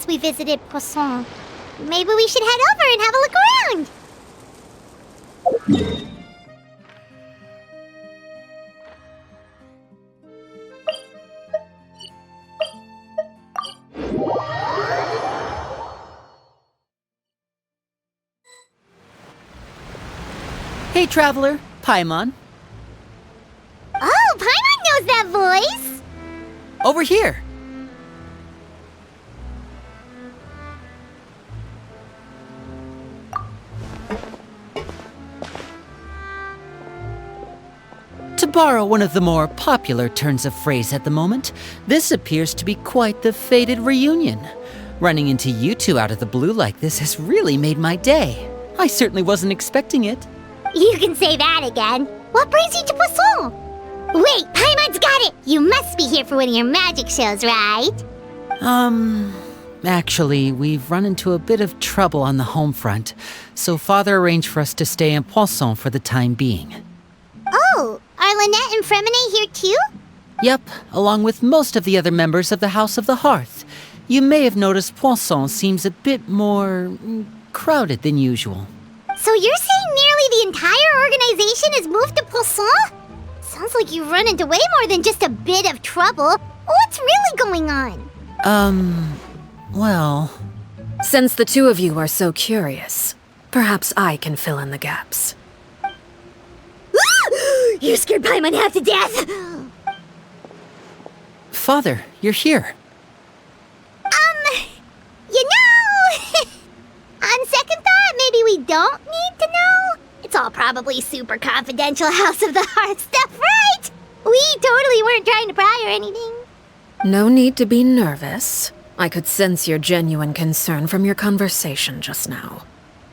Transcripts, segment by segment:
since we visited Poisson. Maybe we should head over and have a look around. Hey, traveler, Paimon. Oh, Paimon knows that voice! Over here. To borrow one of the more popular turns of phrase at the moment, this appears to be quite the fated reunion. Running into you two out of the blue like this has really made my day. I certainly wasn't expecting it. You can say that again. What brings you to Poisson? Wait, Paimon's got it! You must be here for one of your magic shows, right? Actually, we've run into a bit of trouble on the home front, so Father arranged for us to stay in Poisson for the time being. Oh, are Lynette and Fremine here too? Yep, along with most of the other members of the House of the Hearth. You may have noticed Poisson seems a bit more crowded than usual. So you're saying nearly the entire organization has moved to Poisson? Sounds like you've run into way more than just a bit of trouble. What's really going on? Well... Since the two of you are so curious, perhaps I can fill in the gaps. You scared Paimon half to death! Father, you're here. You know... On second thought, maybe we don't need to know. It's all probably super confidential House of the Hearth stuff, right? We totally weren't trying to pry or anything. No need to be nervous. I could sense your genuine concern from your conversation just now.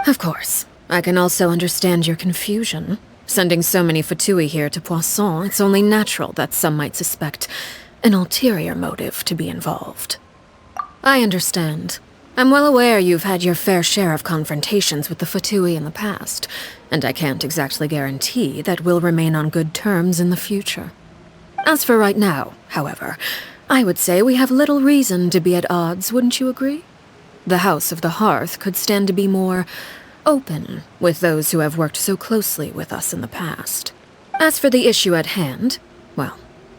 Of course, I can also understand your confusion. Sending so many Fatui here to Poisson, it's only natural that some might suspect an ulterior motive to be involved. I understand. I'm well aware you've had your fair share of confrontations with the Fatui in the past, and I can't exactly guarantee that we'll remain on good terms in the future. As for right now, however, I would say we have little reason to be at odds, wouldn't you agree? The House of the Hearth could stand to be more open with those who have worked so closely with us in the past. As for the issue at hand, well,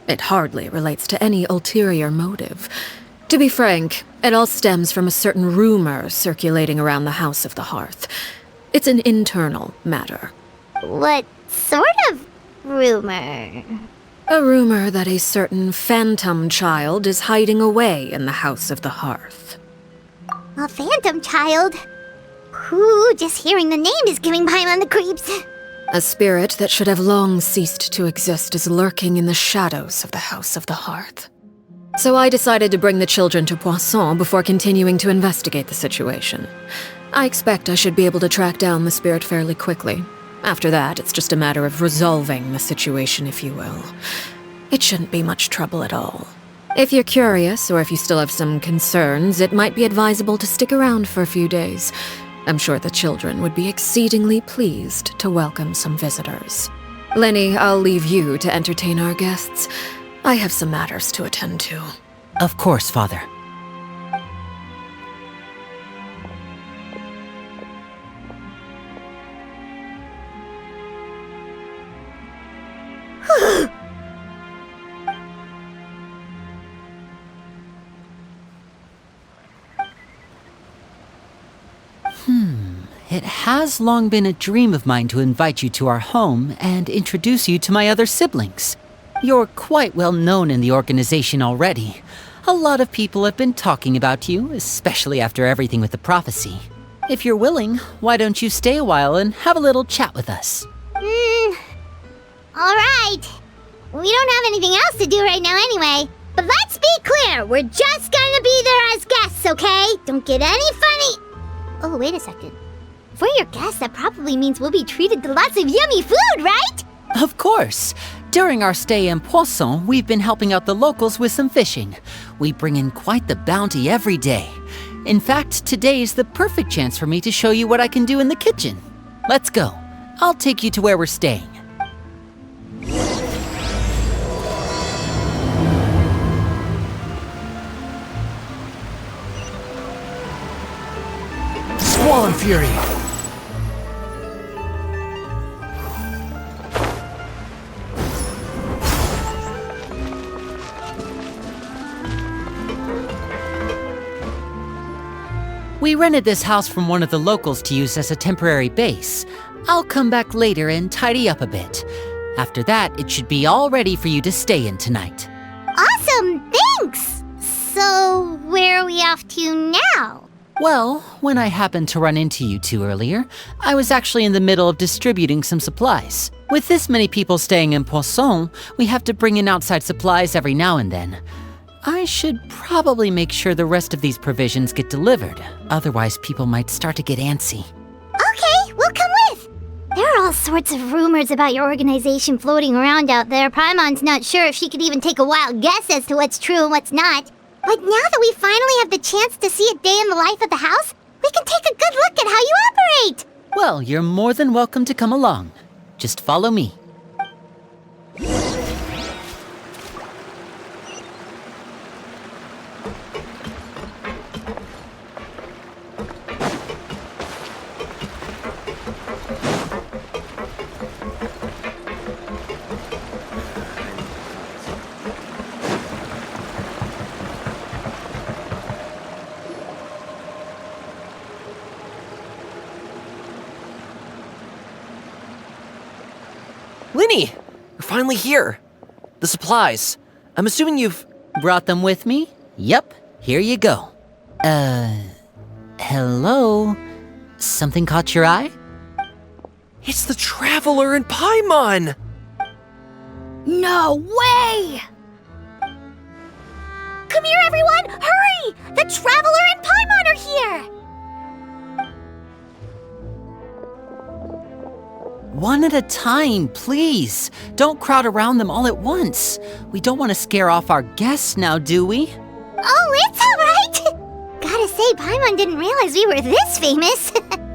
it hardly relates to any ulterior motive. To be frank, it all stems from a certain rumor circulating around the House of the Hearth. It's an internal matter. What sort of rumor? A rumor that a certain phantom child is hiding away in the House of the Hearth. A phantom child? Ooh, just hearing the name is giving Paimon the creeps. A spirit that should have long ceased to exist is lurking in the shadows of the House of the Hearth. So I decided to bring the children to Poisson before continuing to investigate the situation. I expect I should be able to track down the spirit fairly quickly. After that, it's just a matter of resolving the situation, if you will. It shouldn't be much trouble at all. If you're curious, or if you still have some concerns, it might be advisable to stick around for a few days. I'm sure the children would be exceedingly pleased to welcome some visitors. Lenny, I'll leave you to entertain our guests. I have some matters to attend to. Of course, Father. It has long been a dream of mine to invite you to our home and introduce you to my other siblings. You're quite well known in the organization already. A lot of people have been talking about you, especially after everything with the prophecy. If you're willing, why don't you stay a while and have a little chat with us? Alright. We don't have anything else to do right now anyway. But let's be clear, we're just gonna be there as guests, okay? Don't get any funny... Oh, wait a second. If we're your guests, that probably means we'll be treated to lots of yummy food, right? Of course. During our stay in Poisson, we've been helping out the locals with some fishing. We bring in quite the bounty every day. In fact, today's the perfect chance for me to show you what I can do in the kitchen. Let's go. I'll take you to where we're staying. fury. We rented this house from one of the locals to use as a temporary base. I'll come back later and tidy up a bit. After that, it should be all ready for you to stay in tonight. Awesome, thanks! So, where are we off to now? Well, when I happened to run into you two earlier, I was actually in the middle of distributing some supplies. With this many people staying in Poisson, we have to bring in outside supplies every now and then. I should probably make sure the rest of these provisions get delivered, otherwise people might start to get antsy. Okay, we'll come with! There are all sorts of rumors about your organization floating around out there. Paimon's not sure if she could even take a wild guess as to what's true and what's not. But now that we finally have the chance to see a day in the life of the house, we can take a good look at how you operate! Well, you're more than welcome to come along. Just follow me. Lyney! You're finally here. The supplies. I'm assuming you've... Brought them with me? Yep, here you go. Hello? Something caught your eye? It's the Traveler and Paimon! No way! Come here, everyone! Hurry! The Traveler and Paimon are here! One at a time, please. Don't crowd around them all at once. We don't want to scare off our guests now, do we? Oh, it's all right! Gotta say, Paimon didn't realize we were this famous.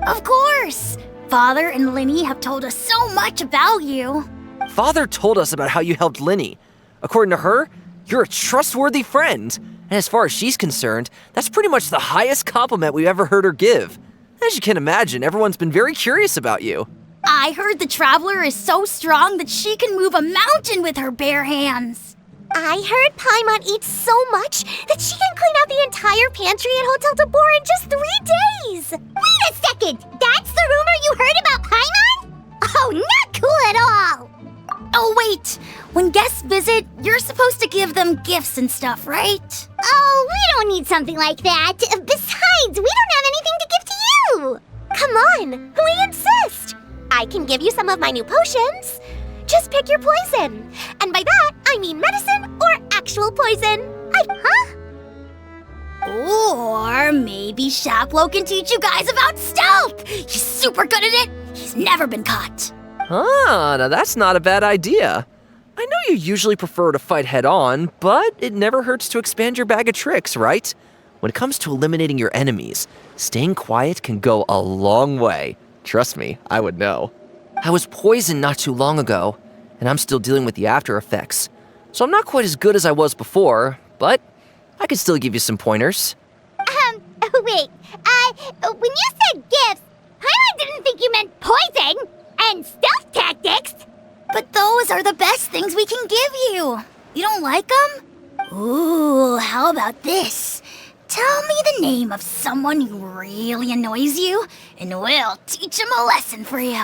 Of course! Father and Lyney have told us so much about you. Father told us about how you helped Lyney. According to her, you're a trustworthy friend. And as far as she's concerned, that's pretty much the highest compliment we've ever heard her give. As you can imagine, everyone's been very curious about you. I heard the Traveler is so strong that she can move a mountain with her bare hands. I heard Paimon eats so much that she can clean out the entire pantry at Hotel de Boer in just 3 days! Wait a second! That's the rumor you heard about Paimon? Oh, not cool at all! Oh wait, when guests visit, you're supposed to give them gifts and stuff, right? Oh, we don't need something like that. Besides, we don't have anything to give to you! Come on, we insist! I can give you some of my new potions. Just pick your poison. And by that, I mean medicine or actual poison. Huh? Or maybe Shaplo can teach you guys about stealth. He's super good at it. He's never been caught. Ah, now that's not a bad idea. I know you usually prefer to fight head-on, but it never hurts to expand your bag of tricks, right? When it comes to eliminating your enemies, staying quiet can go a long way. Trust me, I would know. I was poisoned not too long ago, and I'm still dealing with the after effects. So I'm not quite as good as I was before, but I can still give you some pointers. Wait, when you said gifts, Paimon didn't think you meant poison and stealth tactics. But those are the best things we can give you. You don't like them? Ooh, how about this? Tell me the name of someone who really annoys you, and we'll teach him a lesson for you.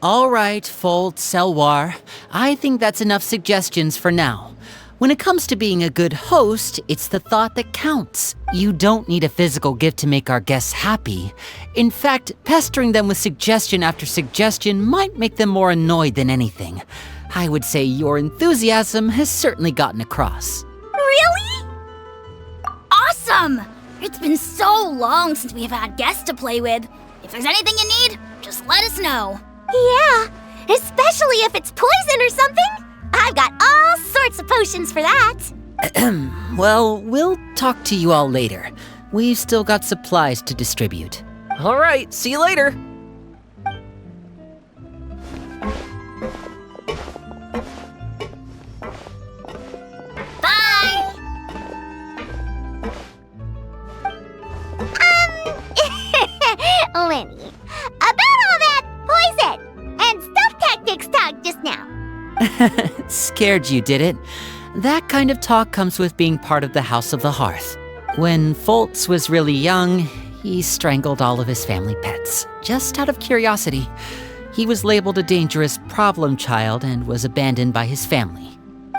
All right, Fold, Selwar. I think that's enough suggestions for now. When it comes to being a good host, it's the thought that counts. You don't need a physical gift to make our guests happy. In fact, pestering them with suggestion after suggestion might make them more annoyed than anything. I would say your enthusiasm has certainly gotten across. Really? Awesome! It's been so long since we've had guests to play with. If there's anything you need, just let us know. Yeah, especially if it's poison or something. I've got all sorts of potions for that. Well, we'll talk to you all later. We've still got supplies to distribute. All right, see you later. Bye! Scared you, did it? That kind of talk comes with being part of the House of the Hearth. When Foltz was really young, he strangled all of his family pets, just out of curiosity. He was labeled a dangerous problem child and was abandoned by his family.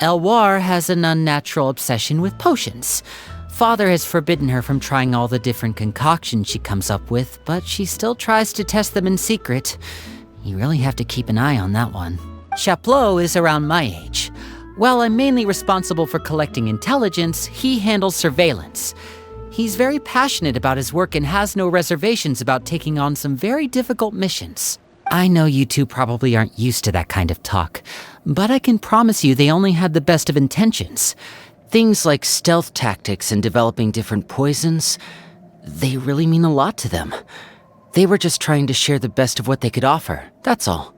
Elwar has an unnatural obsession with potions. Father has forbidden her from trying all the different concoctions she comes up with, but she still tries to test them in secret. You really have to keep an eye on that one. Chaplot is around my age. While I'm mainly responsible for collecting intelligence, he handles surveillance. He's very passionate about his work and has no reservations about taking on some very difficult missions. I know you two probably aren't used to that kind of talk, but I can promise you they only had the best of intentions. Things like stealth tactics and developing different poisons, they really mean a lot to them. They were just trying to share the best of what they could offer, that's all.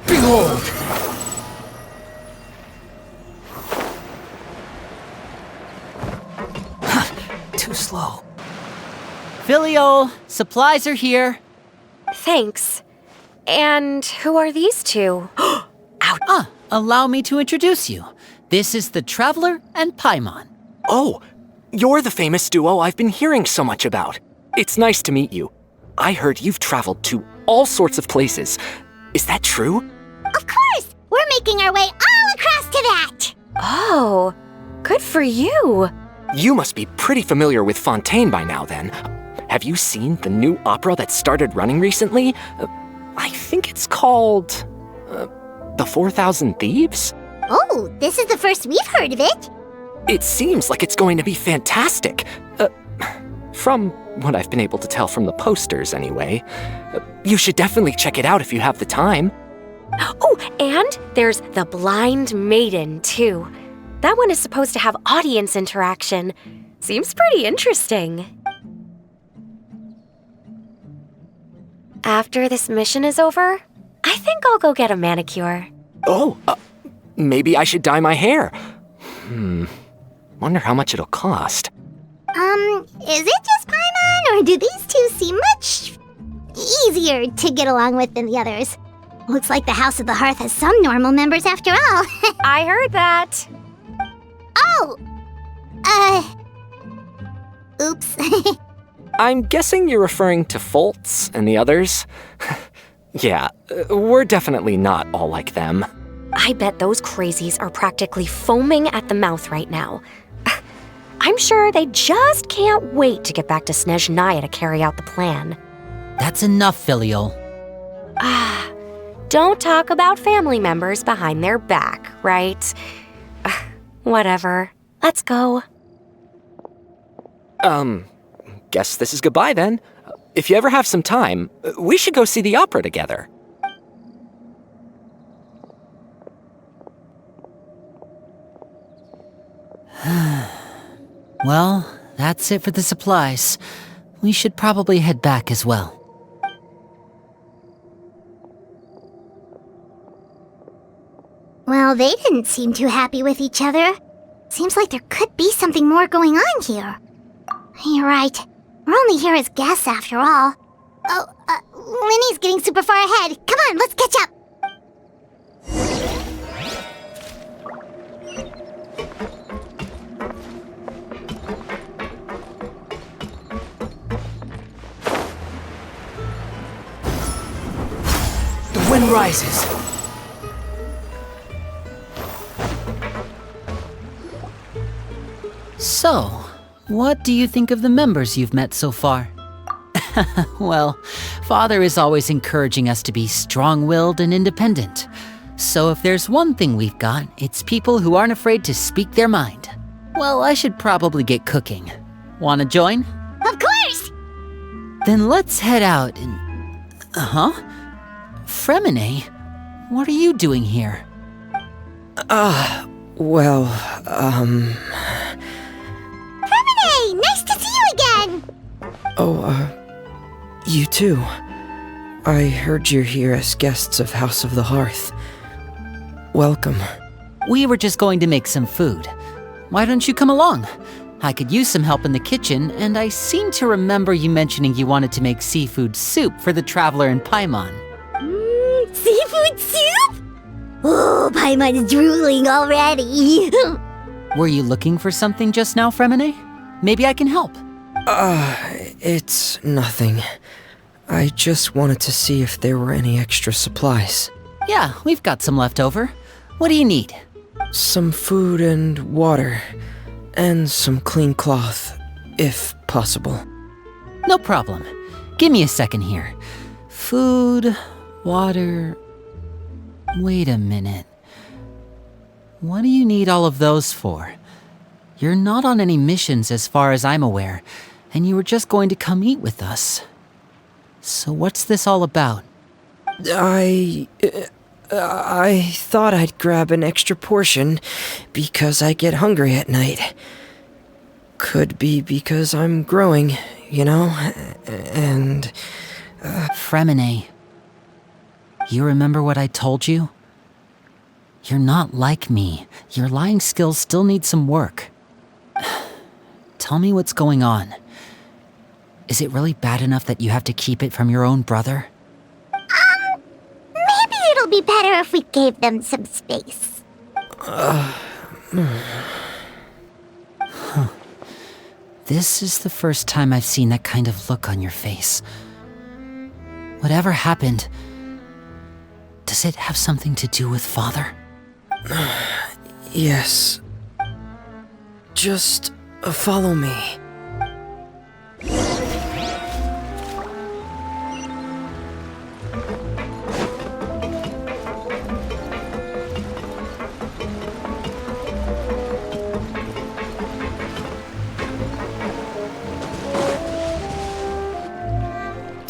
Behold! Too slow. Filial, supplies are here. Thanks. And who are these two? Allow me to introduce you. This is the Traveler and Paimon. Oh, you're the famous duo I've been hearing so much about. It's nice to meet you. I heard you've traveled to all sorts of places. Is that true? Of course! We're making our way all across to that! Oh, good for you. You must be pretty familiar with Fontaine by now, then. Have you seen the new opera that started running recently? I think it's called... The 4,000 Thieves? Oh, this is the first we've heard of it. It seems like it's going to be fantastic. From what I've been able to tell from the posters, anyway. You should definitely check it out if you have the time. Oh, and there's The Blind Maiden, too. That one is supposed to have audience interaction. Seems pretty interesting. After this mission is over, I think I'll go get a manicure. Oh, maybe I should dye my hair. Wonder how much it'll cost. Is it just Paimon, or do these two seem much easier to get along with than the others? Looks like the House of the Hearth has some normal members after all. I heard that. Oh! Oops. I'm guessing you're referring to Foltz and the others? Yeah, we're definitely not all like them. I bet those crazies are practically foaming at the mouth right now. I'm sure they just can't wait to get back to Snezhnaya to carry out the plan. That's enough, Filial. Don't talk about family members behind their back, right? Whatever. Let's go. Guess this is goodbye then. If you ever have some time, we should go see the opera together. Well, that's it for the supplies. We should probably head back as well. Well, they didn't seem too happy with each other. Seems like there could be something more going on here. You're right. We're only here as guests after all. Oh, Linny's getting super far ahead. Come on, let's catch up. The wind rises. So, what do you think of the members you've met so far? Well, Father is always encouraging us to be strong-willed and independent. So if there's one thing we've got, it's people who aren't afraid to speak their mind. Well, I should probably get cooking. Wanna join? Of course! Then let's head out and... Fremine, what are you doing here? Fremine, nice to see you again! You too. I heard you're here as guests of House of the Hearth. Welcome. We were just going to make some food. Why don't you come along? I could use some help in the kitchen, and I seem to remember you mentioning you wanted to make seafood soup for the traveler in Paimon. Seafood soup? Oh, Paimon's drooling already. Were you looking for something just now, Fremine? Maybe I can help. It's nothing. I just wanted to see if there were any extra supplies. Yeah, we've got some left over. What do you need? Some food and water. And some clean cloth, if possible. No problem. Give me a second here. Food, water... Wait a minute. What do you need all of those for? You're not on any missions as far as I'm aware, and you were just going to come eat with us. So what's this all about? I thought I'd grab an extra portion because I get hungry at night. Could be because I'm growing, you know, and... Fremine, you remember what I told you? You're not like me. Your lying skills still need some work. Tell me what's going on. Is it really bad enough that you have to keep it from your own brother? Maybe it'll be better if we gave them some space. This is the first time I've seen that kind of look on your face. Whatever happened, does it have something to do with Father? Yes. Just follow me.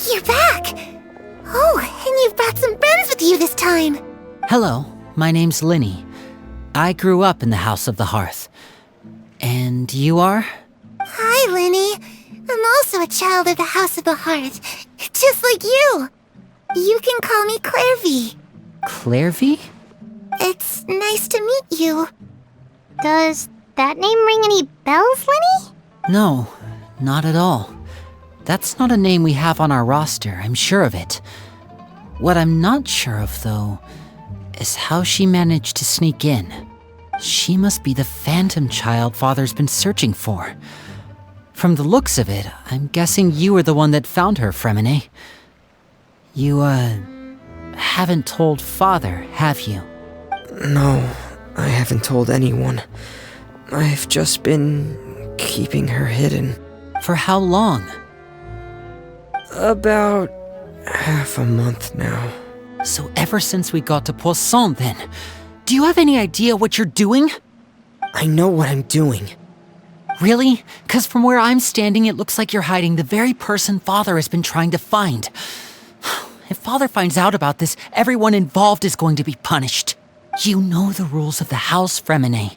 You're back! Oh, and you've brought some friends with you this time. Hello, my name's Linny. I grew up in the House of the Hearth. And you are? Hi, Linny. I'm also a child of the House of the Hearth, just like you. You can call me Clairvy. Clairvy? It's nice to meet you. Does that name ring any bells, Linny? No, not at all. That's not a name we have on our roster, I'm sure of it. What I'm not sure of, though, is how she managed to sneak in. She must be the phantom child Father's been searching for. From the looks of it, I'm guessing you were the one that found her, Fremine. You, haven't told Father, have you? No, I haven't told anyone. I've just been keeping her hidden. For how long? About half a month now. So ever since we got to Poisson, then. Do you have any idea what you're doing? I know what I'm doing. Really? 'Cause from where I'm standing, it looks like you're hiding the very person Father has been trying to find. If Father finds out about this, everyone involved is going to be punished. You know the rules of the house, Fremine.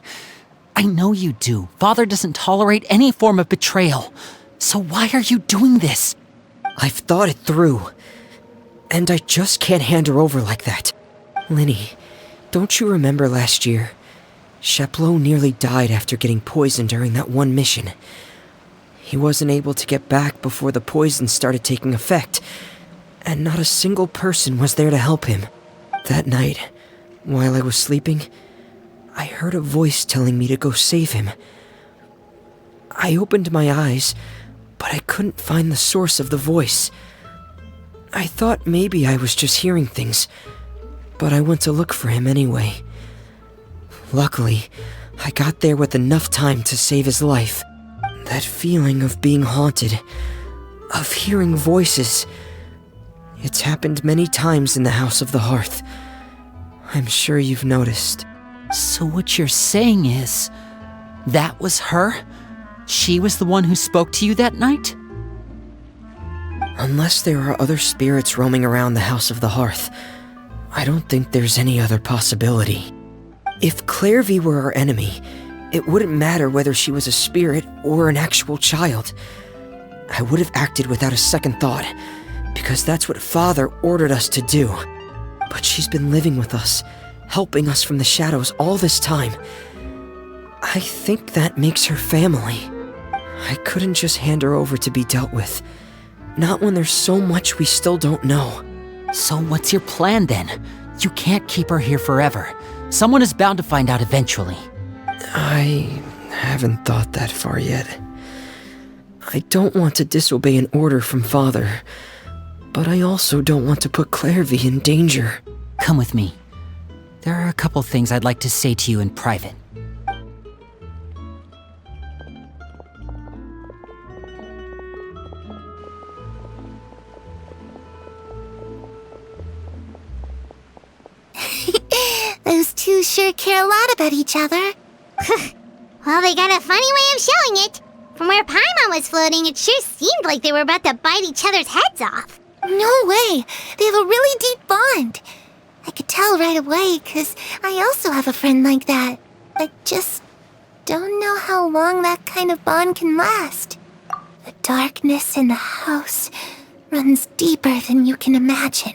I know you do. Father doesn't tolerate any form of betrayal. So why are you doing this? I've thought it through. And I just can't hand her over like that. Linny, don't you remember last year? Chaplot nearly died after getting poisoned during that one mission. He wasn't able to get back before the poison started taking effect, and not a single person was there to help him. That night, while I was sleeping, I heard a voice telling me to go save him. I opened my eyes, but I couldn't find the source of the voice. I thought maybe I was just hearing things, but I went to look for him anyway. Luckily, I got there with enough time to save his life. That feeling of being haunted, of hearing voices, it's happened many times in the House of the Hearth. I'm sure you've noticed. So what you're saying is, that was her? She was the one who spoke to you that night? Unless there are other spirits roaming around the House of the Hearth, I don't think there's any other possibility. If Clairvy were our enemy, it wouldn't matter whether she was a spirit or an actual child. I would have acted without a second thought, because that's what Father ordered us to do. But she's been living with us, helping us from the shadows all this time. I think that makes her family. I couldn't just hand her over to be dealt with. Not when there's so much we still don't know. So what's your plan then? You can't keep her here forever. Someone is bound to find out eventually. I haven't thought that far yet. I don't want to disobey an order from Father, but I also don't want to put Clairvy in danger. Come with me. There are a couple things I'd like to say to you in private. Those two sure care a lot about each other. Well, they got a funny way of showing it. From where Paimon was floating, it sure seemed like they were about to bite each other's heads off. No way! They have a really deep bond. I could tell right away, 'cause I also have a friend like that. I just don't know how long that kind of bond can last. The darkness in the house runs deeper than you can imagine.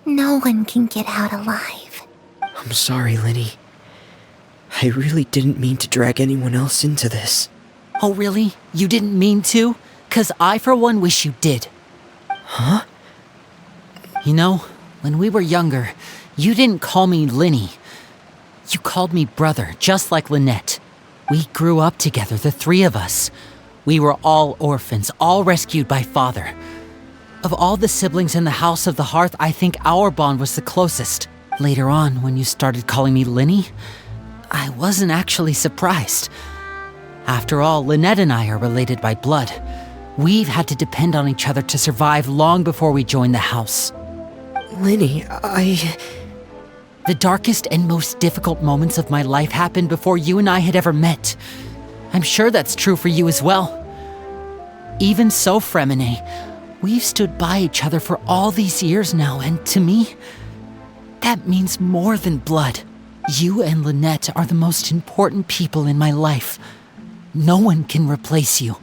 No one can get out alive. I'm sorry, Linny. I really didn't mean to drag anyone else into this. Oh, really? You didn't mean to? 'Cause I, for one, wish you did. Huh? You know, when we were younger, you didn't call me Linny. You called me brother, just like Lynette. We grew up together, the three of us. We were all orphans, all rescued by Father. Of all the siblings in the House of the Hearth, I think our bond was the closest. Later on, when you started calling me Linny, I wasn't actually surprised. After all, Lynette and I are related by blood. We've had to depend on each other to survive long before we joined the house. Linny, The darkest and most difficult moments of my life happened before you and I had ever met. I'm sure that's true for you as well. Even so, Fremine, we've stood by each other for all these years now, and to me, that means more than blood. You and Lynette are the most important people in my life. No one can replace you.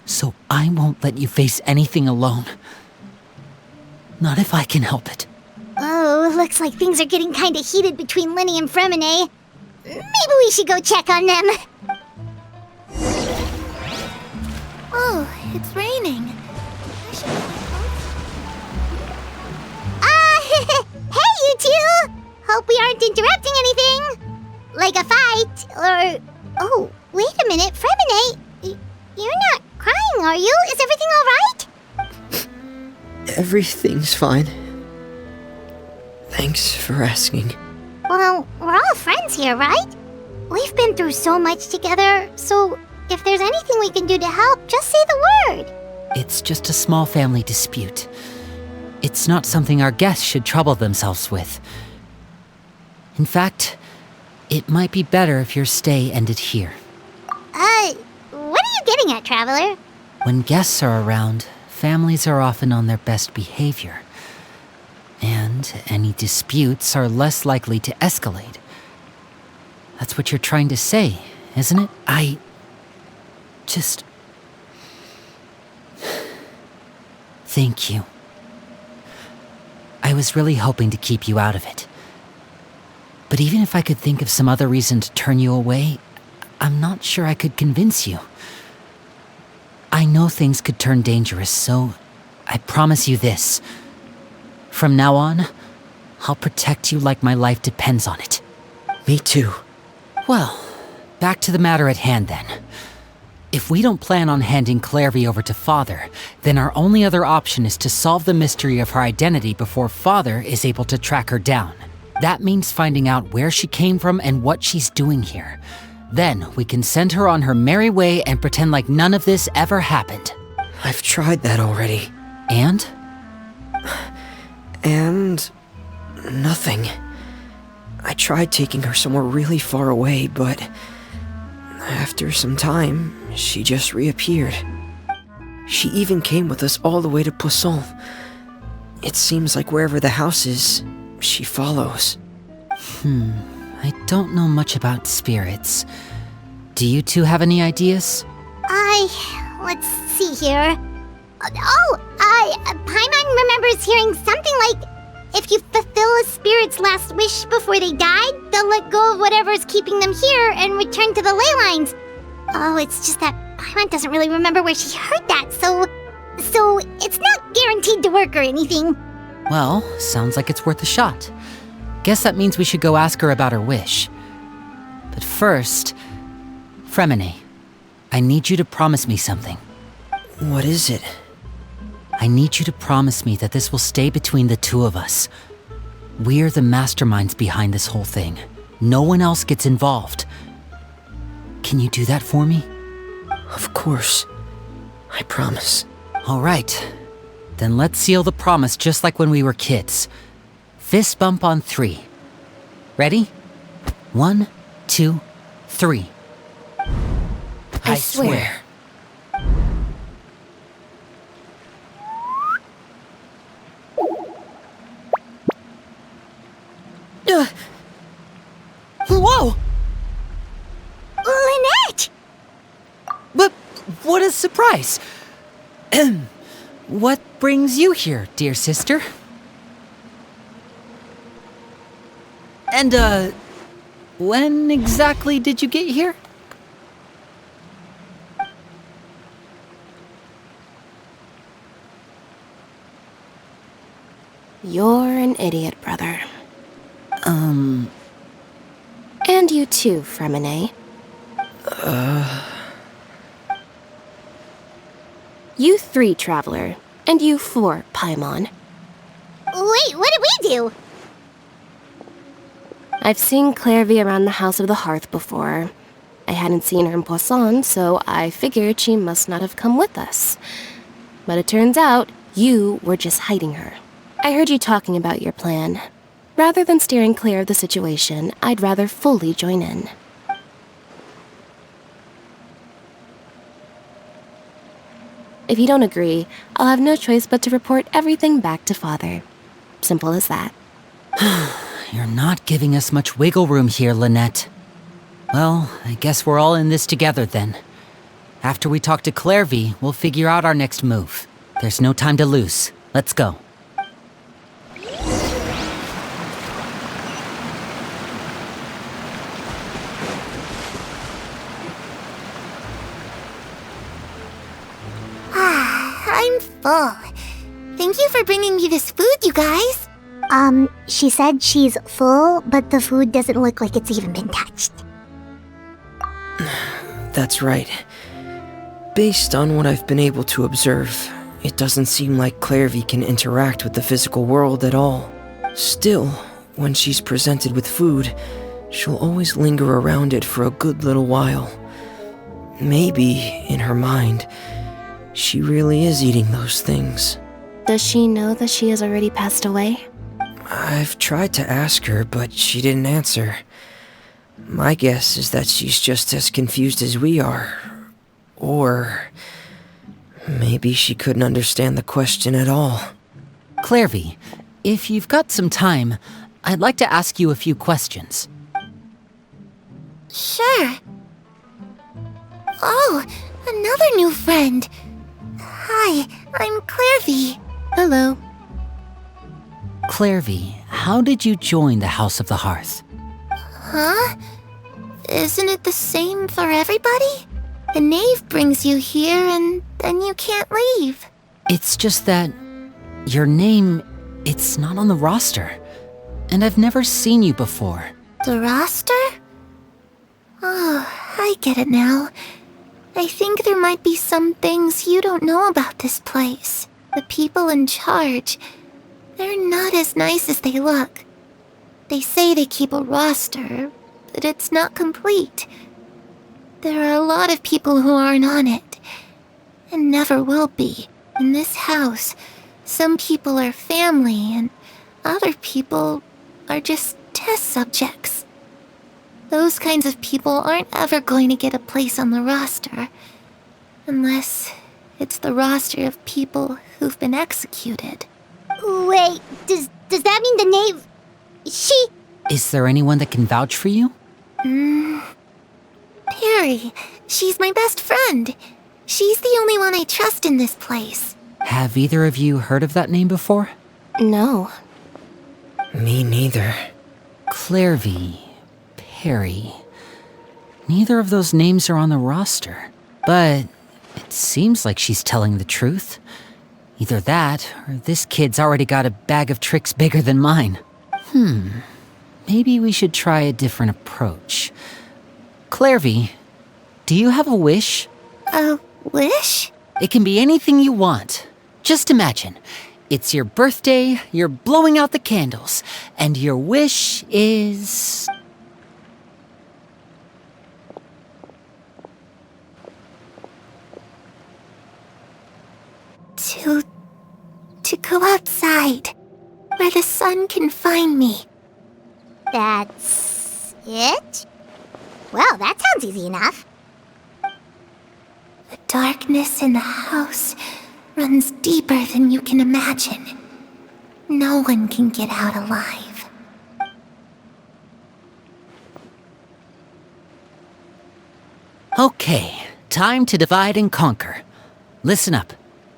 So I won't let you face anything alone. Not if I can help it. Oh, looks like things are getting kinda heated between Linny and Fremine. Maybe we should go check on them. Oh, it's raining. Hey, you two! Hope we aren't interrupting anything. Like a fight, or... Oh, wait a minute, Fremine. You're not crying, are you? Is everything alright? everything's fine. Thanks for asking. Well, we're all friends here, right? We've been through so much together, so if there's anything we can do to help, just say the word. It's just a small family dispute. It's not something our guests should trouble themselves with. In fact, it might be better if your stay ended here. What are you getting at, Traveler? When guests are around, families are often on their best behavior. And any disputes are less likely to escalate. That's what you're trying to say, isn't it? I just... Thank you. I was really hoping to keep you out of it. But even if I could think of some other reason to turn you away, I'm not sure I could convince you. I know things could turn dangerous, so I promise you this. From now on, I'll protect you like my life depends on it. Me too. Well, back to the matter at hand then. If we don't plan on handing Clairvy over to Father, then our only other option is to solve the mystery of her identity before Father is able to track her down. That means finding out where she came from and what she's doing here. Then we can send her on her merry way and pretend like none of this ever happened. I've tried that already. And? And... nothing. I tried taking her somewhere really far away, but... after some time, she just reappeared. She even came with us all the way to Poisson. It seems like wherever the house is, she follows. I don't know much about spirits. Do you two have any ideas? Let's see here. Paimon remembers hearing something like, if you fulfill a spirit's last wish before they died, they'll let go of whatever's keeping them here and return to the ley lines. Oh, it's just that Paimon doesn't really remember where she heard that, so it's not guaranteed to work or anything. Well, sounds like it's worth a shot. Guess that means we should go ask her about her wish. But first, Fremine, I need you to promise me something. What is it? I need you to promise me that this will stay between the two of us. We're the masterminds behind this whole thing. No one else gets involved. Can you do that for me? Of course. I promise. All right. Then let's seal the promise just like when we were kids. Fist bump on 3. Ready? 1, 2, 3. I swear. Whoa! Lynette! But what a surprise! What brings you here, dear sister? And, when exactly did you get here? You're an idiot, brother. And you too, Fremine. You 3, Traveler. And you 4, Paimon. Wait, what did we do? I've seen Clairvy around the House of the Hearth before. I hadn't seen her in Poisson, so I figured she must not have come with us. But it turns out, you were just hiding her. I heard you talking about your plan. Rather than steering clear of the situation, I'd rather fully join in. If you don't agree, I'll have no choice but to report everything back to Father. Simple as that. You're not giving us much wiggle room here, Lynette. Well, I guess we're all in this together then. After we talk to Clairvy, we'll figure out our next move. There's no time to lose. Let's go. I'm full. Thank you for bringing me this food, you guys. She said she's full, but the food doesn't look like it's even been touched. That's right. Based on what I've been able to observe, it doesn't seem like Clairvy can interact with the physical world at all. Still, when she's presented with food, she'll always linger around it for a good little while. Maybe, in her mind, she really is eating those things. Does she know that she has already passed away? I've tried to ask her, but she didn't answer. My guess is that she's just as confused as we are. Or maybe she couldn't understand the question at all. Clairvy, if you've got some time, I'd like to ask you a few questions. Sure. Oh, another new friend. Hi, I'm Clairvy. Hello. Clairvy, how did you join the House of the Hearth? Huh? Isn't it the same for everybody? The knave brings you here and then you can't leave. It's just that your name, it's not on the roster. And I've never seen you before. The roster? Oh, I get it now. I think there might be some things you don't know about this place. The people in charge, they're not as nice as they look. They say they keep a roster, but it's not complete. There are a lot of people who aren't on it, and never will be. In this house, some people are family, and other people are just test subjects. Those kinds of people aren't ever going to get a place on the roster, unless it's the roster of people who've been executed. Wait, does that mean the knave... She... Is there anyone that can vouch for you? Perry, she's my best friend. She's the only one I trust in this place. Have either of you heard of that name before? No. Me neither. Clairvy, Perry. Neither of those names are on the roster. But it seems like she's telling the truth. Either that, or this kid's already got a bag of tricks bigger than mine. Maybe we should try a different approach. Clairvy, do you have a wish? A wish? It can be anything you want. Just imagine. It's your birthday, you're blowing out the candles, and your wish is... To go outside, where the sun can find me. That's it? Well, that sounds easy enough. The darkness in the house runs deeper than you can imagine. No one can get out alive. Okay, time to divide and conquer. Listen up,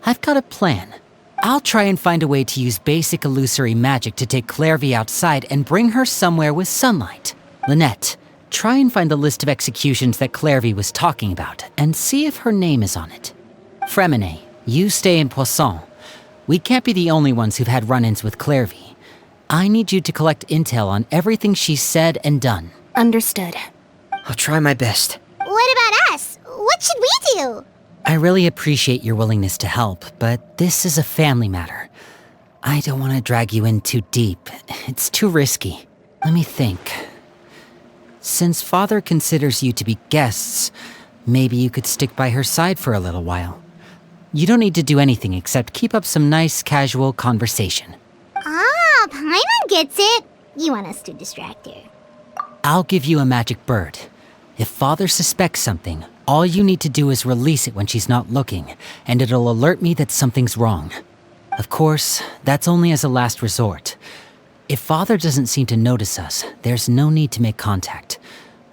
I've got a plan. I'll try and find a way to use basic illusory magic to take Clairvy outside and bring her somewhere with sunlight. Lynette, try and find the list of executions that Clairvy was talking about, and see if her name is on it. Fremine, you stay in Poisson. We can't be the only ones who've had run-ins with Clairvy. I need you to collect intel on everything she's said and done. Understood. I'll try my best. What about us? What should we do? I really appreciate your willingness to help, but this is a family matter. I don't want to drag you in too deep. It's too risky. Let me think. Since Father considers you to be guests, maybe you could stick by her side for a little while. You don't need to do anything except keep up some nice, casual conversation. Ah, Paimon gets it. You want us to distract her. I'll give you a magic bird. If Father suspects something, all you need to do is release it when she's not looking, and it'll alert me that something's wrong. Of course, that's only as a last resort. If Father doesn't seem to notice us, there's no need to make contact.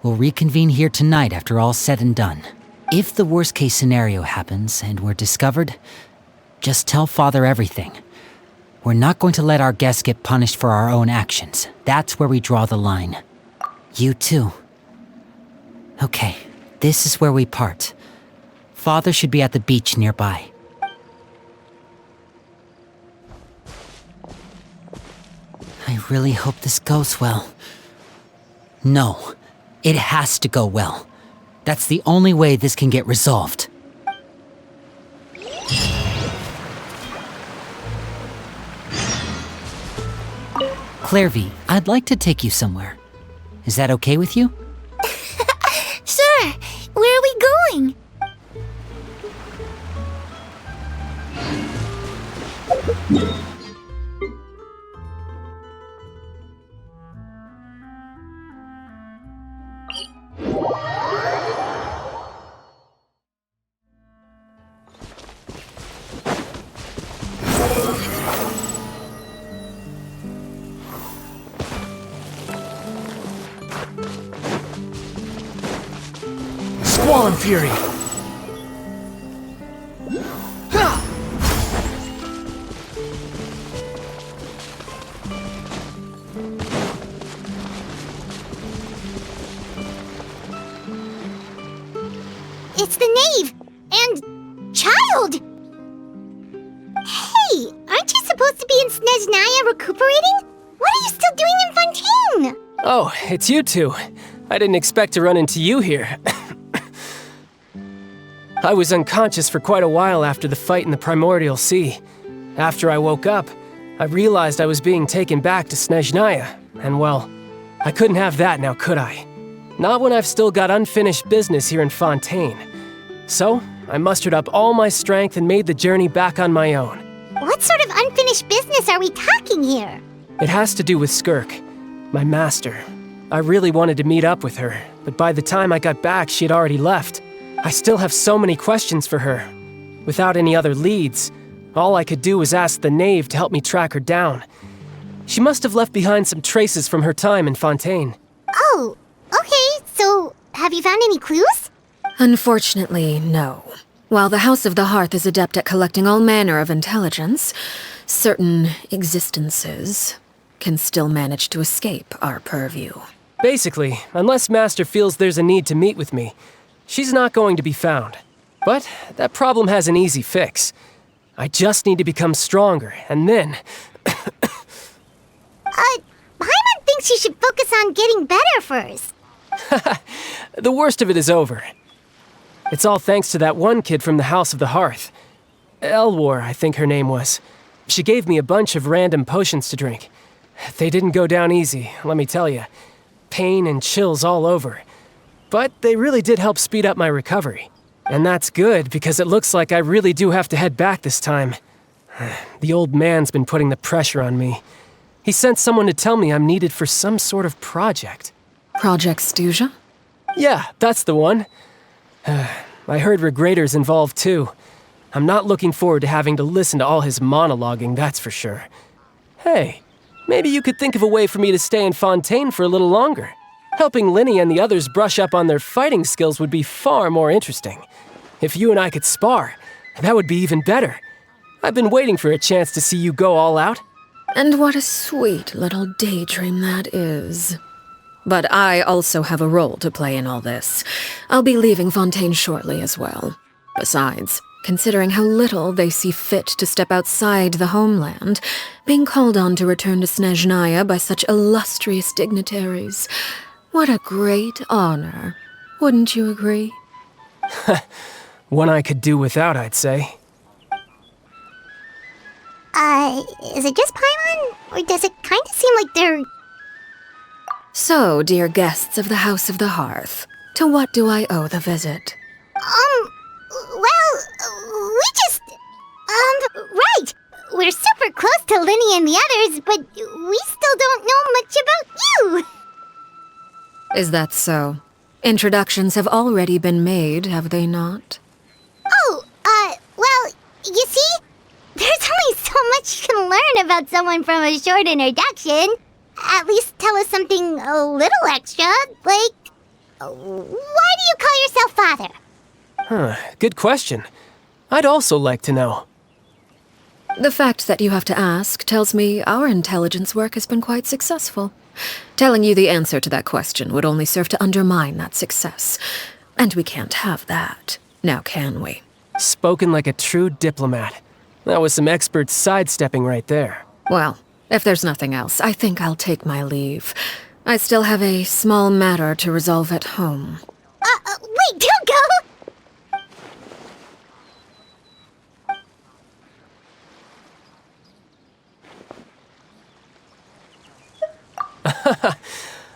We'll reconvene here tonight after all's said and done. If the worst-case scenario happens and we're discovered, just tell Father everything. We're not going to let our guests get punished for our own actions. That's where we draw the line. You too. Okay, this is where we part. Father should be at the beach nearby. I really hope this goes well. No, it has to go well. That's the only way this can get resolved. Clairvy, I'd like to take you somewhere. Is that okay with you? Sure. Where are we going? Squall Fury! It's the knave! And... child! Hey, aren't you supposed to be in Snezhnaya recuperating? What are you still doing in Fontaine? Oh, it's you two. I didn't expect to run into you here. I was unconscious for quite a while after the fight in the Primordial Sea. After I woke up, I realized I was being taken back to Snezhnaya, and well, I couldn't have that now, could I? Not when I've still got unfinished business here in Fontaine. So, I mustered up all my strength and made the journey back on my own. What sort of unfinished business are we talking here? It has to do with Skirk, my master. I really wanted to meet up with her, but by the time I got back, she had already left. I still have so many questions for her. Without any other leads, all I could do was ask the knave to help me track her down. She must have left behind some traces from her time in Fontaine. Oh, okay, so have you found any clues? Unfortunately, no. While the House of the Hearth is adept at collecting all manner of intelligence, certain existences can still manage to escape our purview. Basically, unless Master feels there's a need to meet with me, she's not going to be found. But that problem has an easy fix. I just need to become stronger, and then... Paimon thinks you should focus on getting better first. The worst of it is over. It's all thanks to that one kid from the House of the Hearth. Elwar, I think her name was. She gave me a bunch of random potions to drink. They didn't go down easy, let me tell you. Pain and chills all over. But they really did help speed up my recovery. And that's good, because it looks like I really do have to head back this time. The old man's been putting the pressure on me. He sent someone to tell me I'm needed for some sort of project. Project Stuja? Yeah, that's the one. I heard Regrader's involved too. I'm not looking forward to having to listen to all his monologuing, that's for sure. Hey, maybe you could think of a way for me to stay in Fontaine for a little longer. Helping Linny and the others brush up on their fighting skills would be far more interesting. If you and I could spar, that would be even better. I've been waiting for a chance to see you go all out. And what a sweet little daydream that is. But I also have a role to play in all this. I'll be leaving Fontaine shortly as well. Besides, considering how little they see fit to step outside the homeland, being called on to return to Snezhnaya by such illustrious dignitaries, what a great honor. Wouldn't you agree? One I could do without, I'd say. Is it just Paimon? Or does it kind of seem like they're... So, dear guests of the House of the Hearth, to what do I owe the visit? Right! We're super close to Linny and the others, but we still don't know much about you! Is that so? Introductions have already been made, have they not? Well, you see, there's only so much you can learn about someone from a short introduction. At least tell us something a little extra, like, why do you call yourself father? Good question. I'd also like to know. The fact that you have to ask tells me our intelligence work has been quite successful. Telling you the answer to that question would only serve to undermine that success. And we can't have that, now can we? Spoken like a true diplomat. That was some expert sidestepping right there. Well, if there's nothing else, I think I'll take my leave. I still have a small matter to resolve at home. Wait, don't go!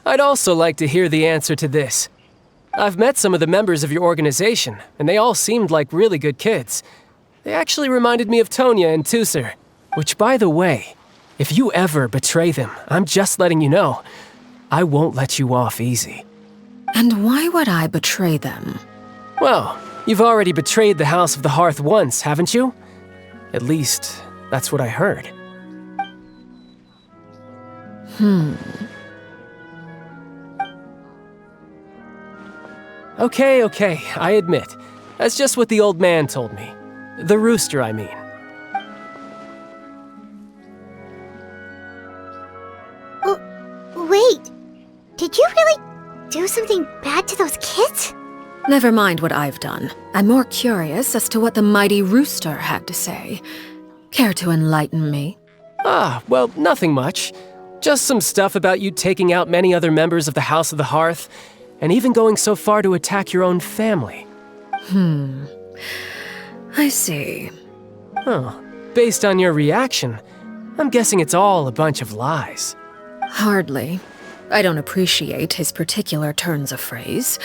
I'd also like to hear the answer to this. I've met some of the members of your organization, and they all seemed like really good kids. They actually reminded me of Tonya and Tusser, which, by the way, if you ever betray them, I'm just letting you know, I won't let you off easy. And why would I betray them? Well, you've already betrayed the House of the Hearth once, haven't you? At least, that's what I heard. Okay, I admit. That's just what the old man told me. The rooster, I mean. Wait, did you really do something bad to those kids? Never mind what I've done. I'm more curious as to what the mighty rooster had to say. Care to enlighten me? Well, nothing much. Just some stuff about you taking out many other members of the House of the Hearth, and even going so far to attack your own family. I see. Based on your reaction, I'm guessing it's all a bunch of lies. Hardly. I don't appreciate his particular turns of phrase,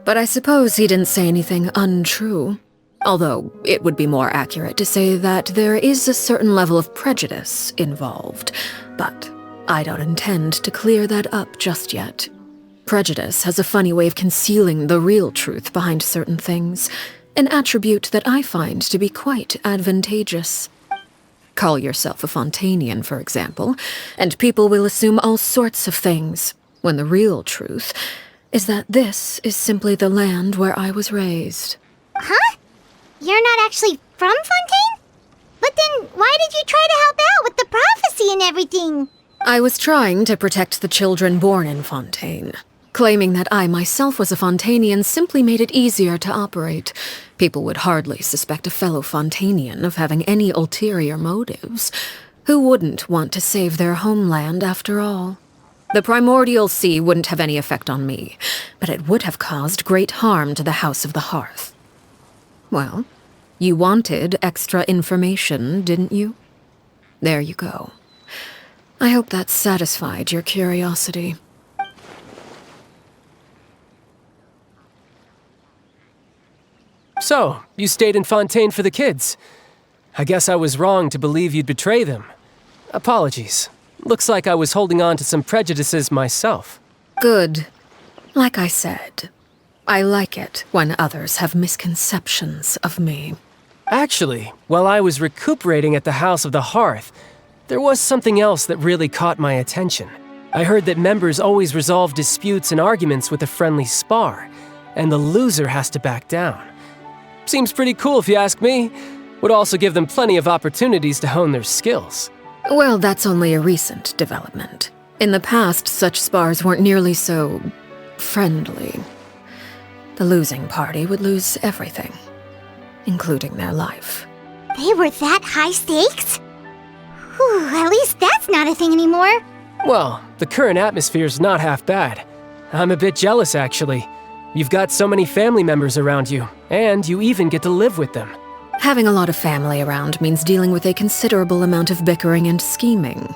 but I suppose he didn't say anything untrue. Although, it would be more accurate to say that there is a certain level of prejudice involved, but I don't intend to clear that up just yet. Prejudice has a funny way of concealing the real truth behind certain things, an attribute that I find to be quite advantageous. Call yourself a Fontainian, for example, and people will assume all sorts of things, when the real truth is that this is simply the land where I was raised. Huh? You're not actually from Fontaine? But then why did you try to help out with the prophecy and everything? I was trying to protect the children born in Fontaine. Claiming that I myself was a Fontainian simply made it easier to operate. People would hardly suspect a fellow Fontainian of having any ulterior motives. Who wouldn't want to save their homeland after all? The Primordial Sea wouldn't have any effect on me, but it would have caused great harm to the House of the Hearth. Well, you wanted extra information, didn't you? There you go. I hope that satisfied your curiosity. So, you stayed in Fontaine for the kids. I guess I was wrong to believe you'd betray them. Apologies. Looks like I was holding on to some prejudices myself. Good. Like I said, I like it when others have misconceptions of me. Actually, while I was recuperating at the House of the Hearth, there was something else that really caught my attention. I heard that members always resolve disputes and arguments with a friendly spar, and the loser has to back down. Seems pretty cool if you ask me. Would also give them plenty of opportunities to hone their skills. Well, that's only a recent development. In the past, such spars weren't nearly so friendly. The losing party would lose everything, including their life. They were that high stakes? Whew, at least that's not a thing anymore. Well, the current atmosphere's not half bad. I'm a bit jealous, actually. You've got so many family members around you, and you even get to live with them. Having a lot of family around means dealing with a considerable amount of bickering and scheming.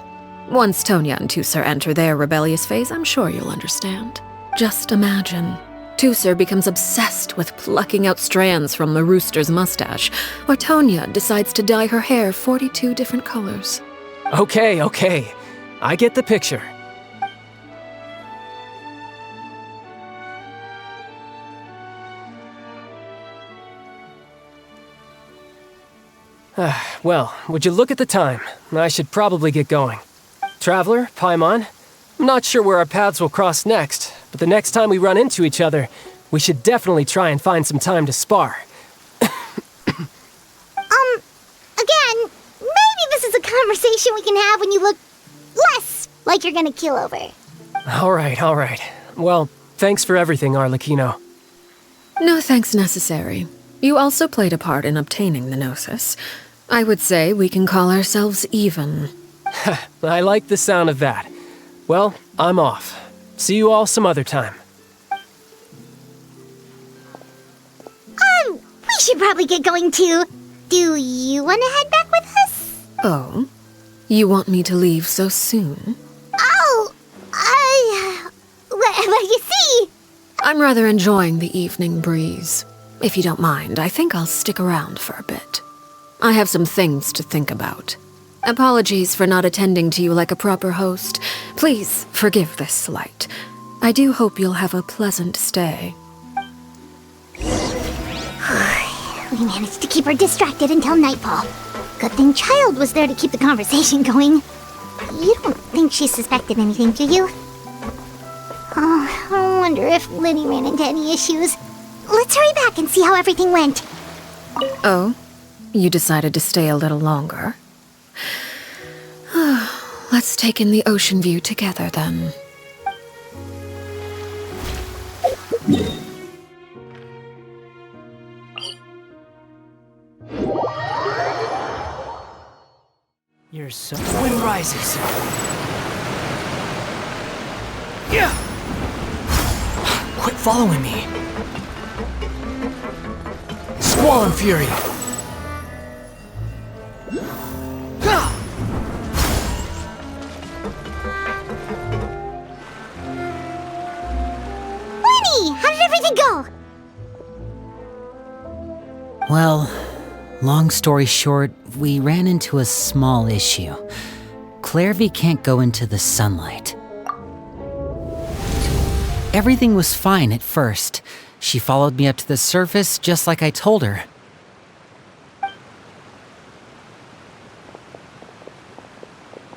Once Tonya and Tusser enter their rebellious phase, I'm sure you'll understand. Just imagine. Tusser becomes obsessed with plucking out strands from the rooster's mustache, or Tonya decides to dye her hair 42 different colors. Okay. I get the picture. Well, would you look at the time? I should probably get going. Traveler, Paimon, I'm not sure where our paths will cross next, but the next time we run into each other, we should definitely try and find some time to spar. Again, maybe this is a conversation we can have when you look less like you're gonna keel over. All right. Well, thanks for everything, Arlecchino. No thanks necessary. You also played a part in obtaining the Gnosis. I would say we can call ourselves even. I like the sound of that. Well, I'm off. See you all some other time. We should probably get going too. Do you want to head back with us? Oh? You want me to leave so soon? Oh, well, you see... I'm rather enjoying the evening breeze. If you don't mind, I think I'll stick around for a bit. I have some things to think about. Apologies for not attending to you like a proper host. Please forgive this slight. I do hope you'll have a pleasant stay. We managed to keep her distracted until nightfall. Good thing Child was there to keep the conversation going. You don't think she suspected anything, do you? Oh, I wonder if Liddy ran into any issues. Let's hurry back and see how everything went. Oh? You decided to stay a little longer? Let's take in the ocean view together, then. You're so... Wind rises. Yeah! Quit following me. Squall and Fury. Lenny, how did everything go? Well, long story short, we ran into a small issue. Clairvy can't go into the sunlight. Everything was fine at first. She followed me up to the surface just like I told her.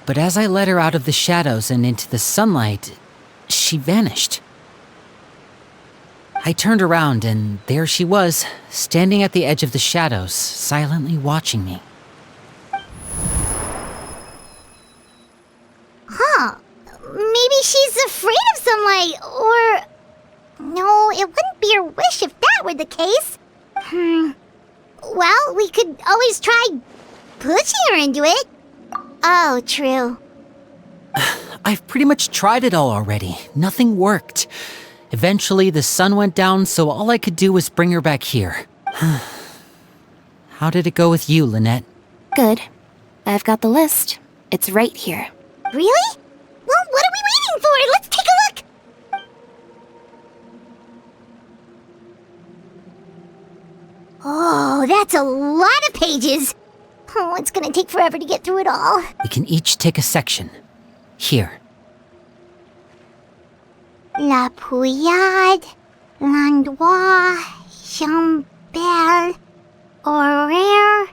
But as I led her out of the shadows and into the sunlight, she vanished. I turned around and there she was, standing at the edge of the shadows, silently watching me. Huh. sunlight, or... No, it wouldn't be your wish if that were the case. Well, we could always try pushing her into it. Oh, true. I've pretty much tried it all already. Nothing worked. Eventually, the sun went down, so all I could do was bring her back here. How did it go with you, Lynette? Good. I've got the list. It's right here. Really? Well, what are we waiting for? Let's take a look! Oh, that's a lot of pages. Oh, it's gonna take forever to get through it all. We can each take a section. Here. La Pouillade, L'Endroit, Chambel, Horaire.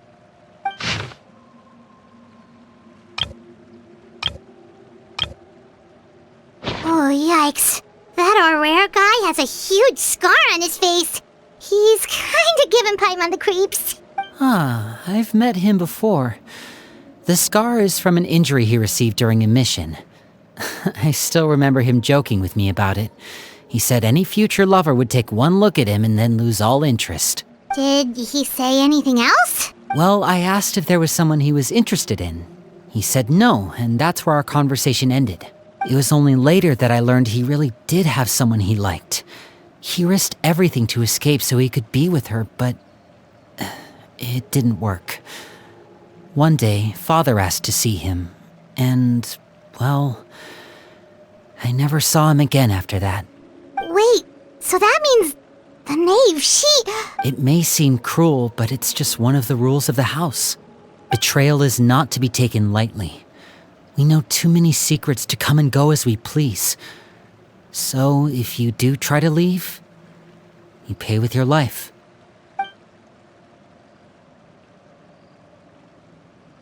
Oh, yikes. That Horaire guy has a huge scar on his face. He's kinda giving Paimon the creeps. Ah, I've met him before. The scar is from an injury he received during a mission. I still remember him joking with me about it. He said any future lover would take one look at him and then lose all interest. Did he say anything else? Well, I asked if there was someone he was interested in. He said no, and that's where our conversation ended. It was only later that I learned he really did have someone he liked. He risked everything to escape so he could be with her, but it didn't work. One day, Father asked to see him, and, well, I never saw him again after that. Wait, so that means the knave, It may seem cruel, but it's just one of the rules of the house. Betrayal is not to be taken lightly. We know too many secrets to come and go as we please. So, if you do try to leave, you pay with your life.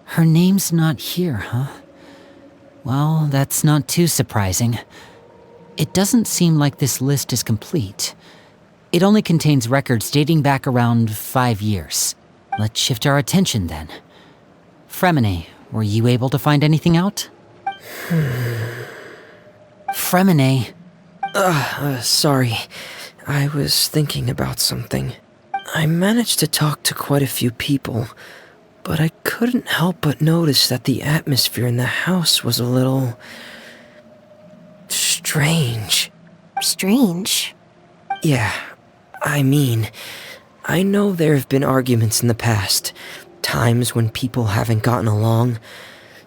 Her name's not here, huh? Well, that's not too surprising. It doesn't seem like this list is complete. It only contains records dating back around 5 years. Let's shift our attention then. Fremine, were you able to find anything out? Fremine. Sorry. I was thinking about something. I managed to talk to quite a few people, but I couldn't help but notice that the atmosphere in the house was a little... strange. Strange? Yeah, I mean, I know there have been arguments in the past, times when people haven't gotten along.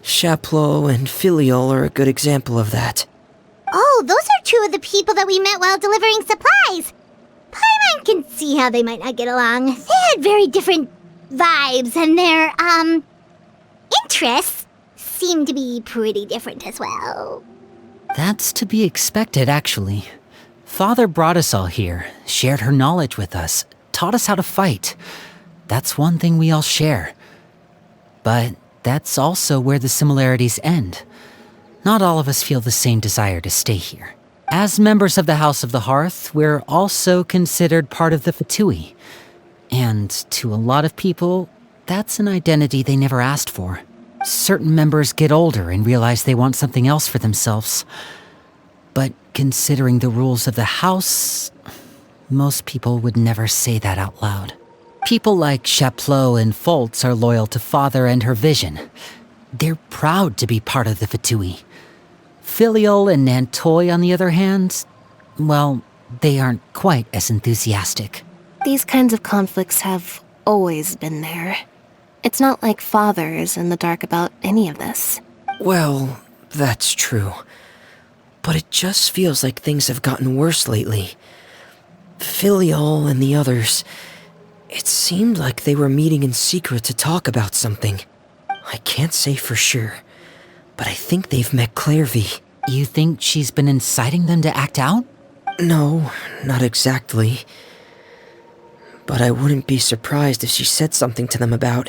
Chaplot and Filiol are a good example of that. Oh, those are two of the people that we met while delivering supplies. Paimon can see how they might not get along. They had very different vibes, and their, interests seem to be pretty different as well. That's to be expected, actually. Father brought us all here, shared her knowledge with us, taught us how to fight. That's one thing we all share. But that's also where the similarities end. Not all of us feel the same desire to stay here. As members of the House of the Hearth, we're also considered part of the Fatui. And to a lot of people, that's an identity they never asked for. Certain members get older and realize they want something else for themselves. But considering the rules of the house, most people would never say that out loud. People like Chaplot and Foltz are loyal to Father and her vision. They're proud to be part of the Fatui. Filiol and Nantoy, on the other hand, well, they aren't quite as enthusiastic. These kinds of conflicts have always been there. It's not like Father is in the dark about any of this. Well, that's true. But it just feels like things have gotten worse lately. Filiol and the others, it seemed like they were meeting in secret to talk about something. I can't say for sure, but I think they've met Clairvy. You think she's been inciting them to act out? No, not exactly. But I wouldn't be surprised if she said something to them about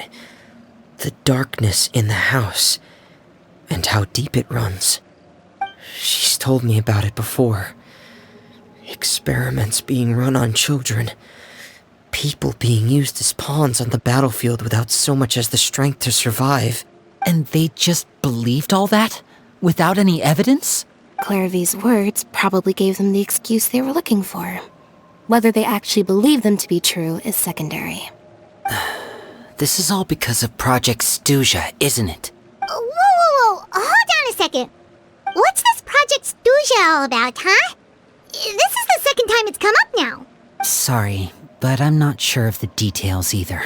the darkness in the house and how deep it runs. She's told me about it before. Experiments being run on children. People being used as pawns on the battlefield without so much as the strength to survive. And they just believed all that? Without any evidence? Clairvy's words probably gave them the excuse they were looking for. Whether they actually believe them to be true is secondary. This is all because of Project Stuja, isn't it? Whoa. Hold on a second. What's this Project Stuja all about, huh? This is the second time it's come up now. Sorry, but I'm not sure of the details either.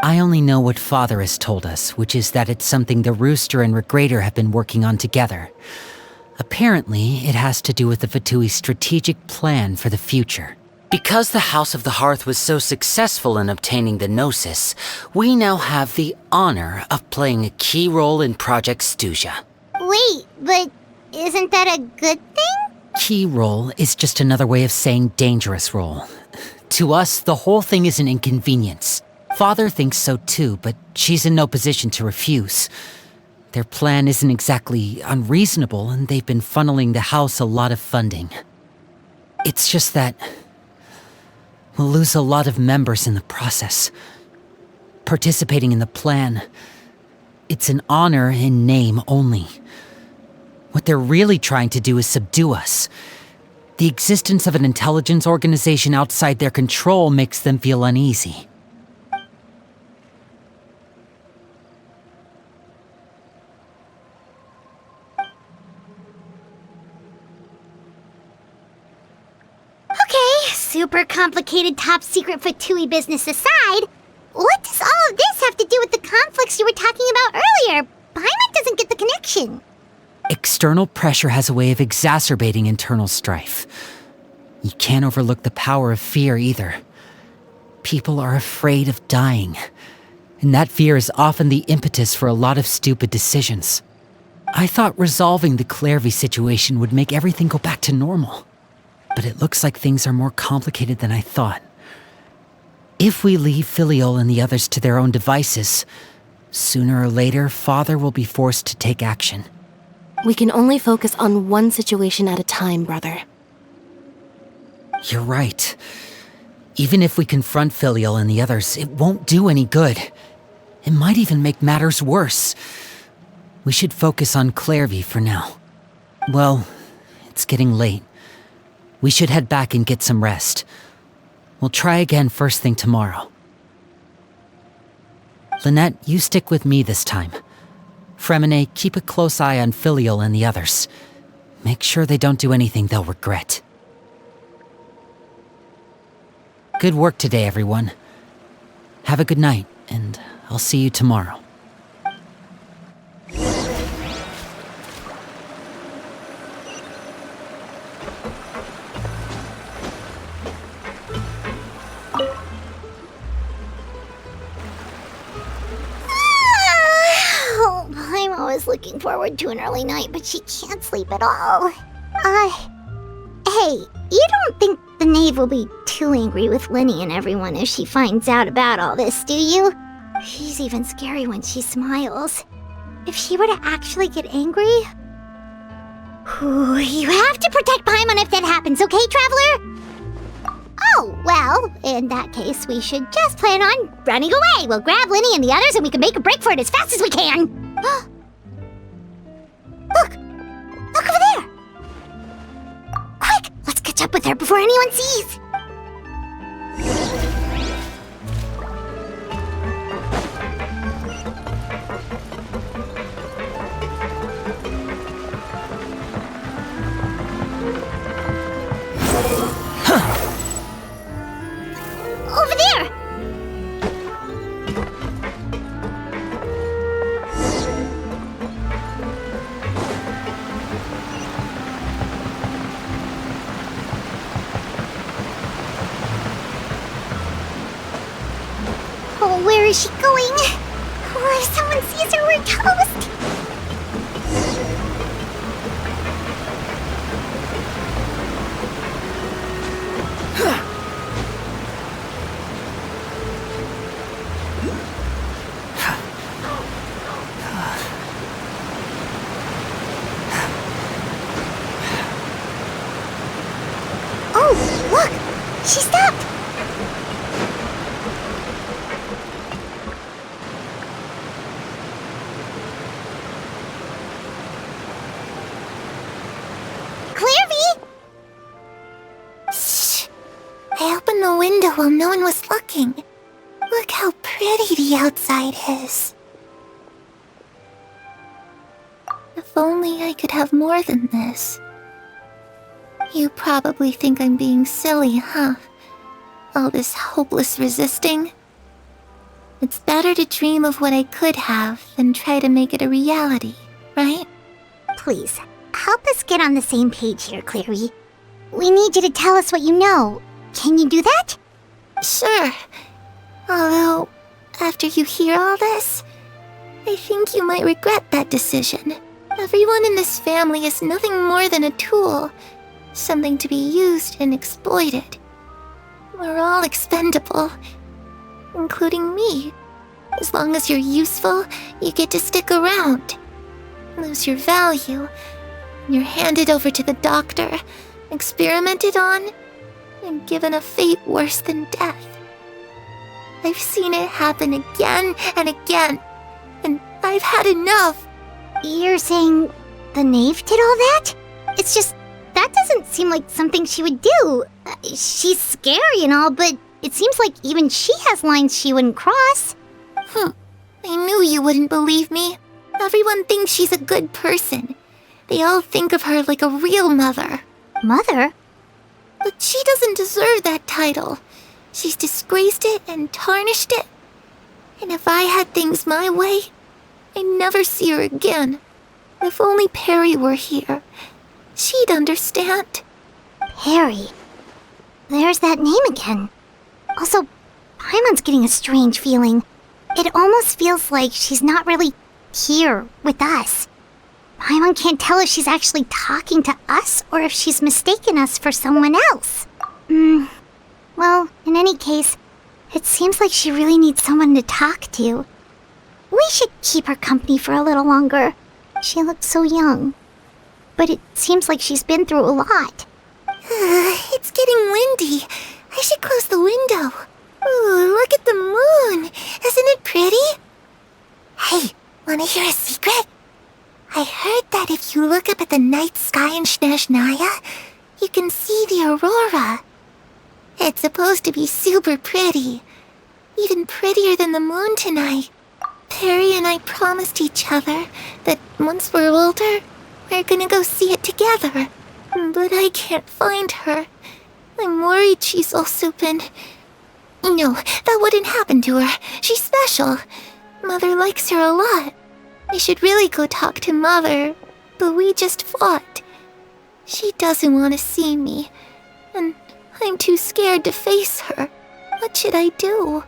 I only know what Father has told us, which is that it's something the Rooster and Regrator have been working on together. Apparently, it has to do with the Fatui's strategic plan for the future. Because the House of the Hearth was so successful in obtaining the Gnosis, we now have the honor of playing a key role in Project Stuja. Wait, but isn't that a good thing? Key role is just another way of saying dangerous role. To us, the whole thing is an inconvenience. Father thinks so too, but she's in no position to refuse. Their plan isn't exactly unreasonable, and they've been funneling the house a lot of funding. It's just that we'll lose a lot of members in the process. Participating in the plan, it's an honor in name only. What they're really trying to do is subdue us. The existence of an intelligence organization outside their control makes them feel uneasy. Okay, super complicated top secret Fatui business aside, what does all of this have to do with the conflicts you were talking about earlier? Paimon doesn't get the connection. External pressure has a way of exacerbating internal strife. You can't overlook the power of fear either. People are afraid of dying, and that fear is often the impetus for a lot of stupid decisions. I thought resolving the Clairvy situation would make everything go back to normal, but it looks like things are more complicated than I thought. If we leave Filiol and the others to their own devices, sooner or later, Father will be forced to take action. We can only focus on one situation at a time, brother. You're right. Even if we confront Filial and the others, it won't do any good. It might even make matters worse. We should focus on Clairvy for now. Well, it's getting late. We should head back and get some rest. We'll try again first thing tomorrow. Lynette, you stick with me this time. Fremine, keep a close eye on Filial and the others. Make sure they don't do anything they'll regret. Good work today, everyone. Have a good night, and I'll see you tomorrow. Paimon was looking forward to an early night, but she can't sleep at all. Hey, you don't think the knave will be too angry with Linny and everyone if she finds out about all this, do you? She's even scary when she smiles. If she were to actually get angry... you have to protect Paimon if that happens, okay, Traveler? Oh, well, in that case, we should just plan on running away. We'll grab Linny and the others and we can make a break for it as fast as we can. Look! Look over there! Quick! Let's catch up with her before anyone sees! Over there! Oh, where is she going? Oh, if someone sees her, we're toast! Oh, look! She stopped! window while no one was looking. Look how pretty the outside is. If only I could have more than this. You probably think I'm being silly, huh? All this hopeless resisting. It's better to dream of what I could have than try to make it a reality, right? Please, help us get on the same page here, Clary. We need you to tell us what you know. Can you do that? Sure. Although, after you hear all this, I think you might regret that decision. Everyone in this family is nothing more than a tool. Something to be used and exploited. We're all expendable. Including me. As long as you're useful, you get to stick around. Lose your value. You're handed over to the doctor, experimented on, and given a fate worse than death. I've seen it happen again and again, and I've had enough. You're saying the knave did all that? It's just, that doesn't seem like something she would do. She's scary and all, but it seems like even she has lines she wouldn't cross. I knew you wouldn't believe me. Everyone thinks she's a good person. They all think of her like a real mother. Mother? But she doesn't deserve that title. She's disgraced it and tarnished it. And if I had things my way, I'd never see her again. If only Perry were here, she'd understand. Perry. There's that name again. Also, Paimon's getting a strange feeling. It almost feels like she's not really here with us. Paimon can't tell if she's actually talking to us or if she's mistaken us for someone else. Well, in any case, it seems like she really needs someone to talk to. We should keep her company for a little longer. She looks so young. But it seems like she's been through a lot. It's getting windy. I should close the window. Ooh, look at the moon. Isn't it pretty? Hey, wanna hear a secret? I heard that if you look up at the night sky in Snezhnaya, you can see the aurora. It's supposed to be super pretty. Even prettier than the moon tonight. Perry and I promised each other that once we're older, we're gonna go see it together. But I can't find her. I'm worried she's also been... No, that wouldn't happen to her. She's special. Mother likes her a lot. I should really go talk to Mother, but we just fought. She doesn't want to see me, and I'm too scared to face her. What should I do?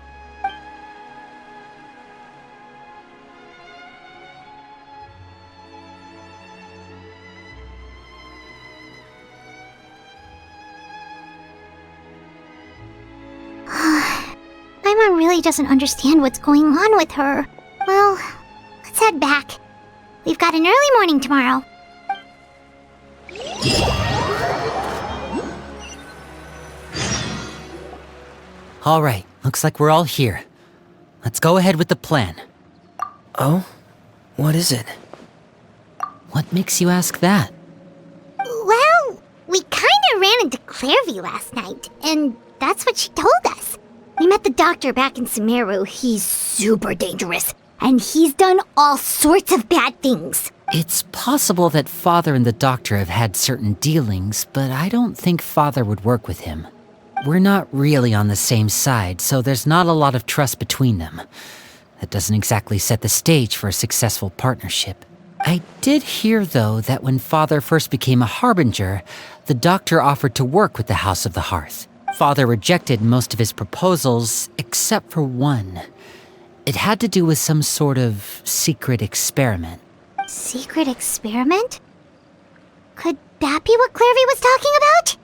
Paimon really doesn't understand what's going on with her. Well, let's head back. We've got an early morning tomorrow. All right, looks like we're all here. Let's go ahead with the plan. Oh? What is it? What makes you ask that? Well, we kinda ran into Clairvy last night, and that's what she told us. We met the doctor back in Sumeru. He's super dangerous, and he's done all sorts of bad things. It's possible that Father and the Doctor have had certain dealings, but I don't think Father would work with him. We're not really on the same side, so there's not a lot of trust between them. That doesn't exactly set the stage for a successful partnership. I did hear, though, that when Father first became a Harbinger, the Doctor offered to work with the House of the Hearth. Father rejected most of his proposals, except for one. It had to do with some sort of secret experiment. Secret experiment? Could that be what Clairvy was talking about?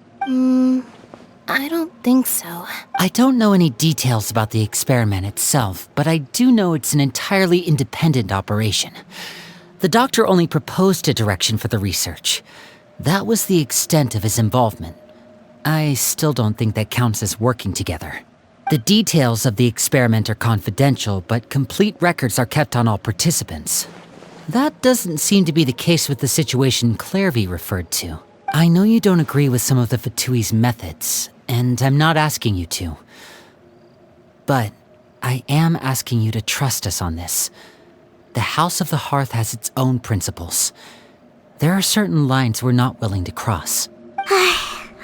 I don't think so. I don't know any details about the experiment itself, but I do know it's an entirely independent operation. The Doctor only proposed a direction for the research. That was the extent of his involvement. I still don't think that counts as working together. The details of the experiment are confidential, but complete records are kept on all participants. That doesn't seem to be the case with the situation Clairvy referred to. I know you don't agree with some of the Fatui's methods, and I'm not asking you to. But I am asking you to trust us on this. The House of the Hearth has its own principles. There are certain lines we're not willing to cross.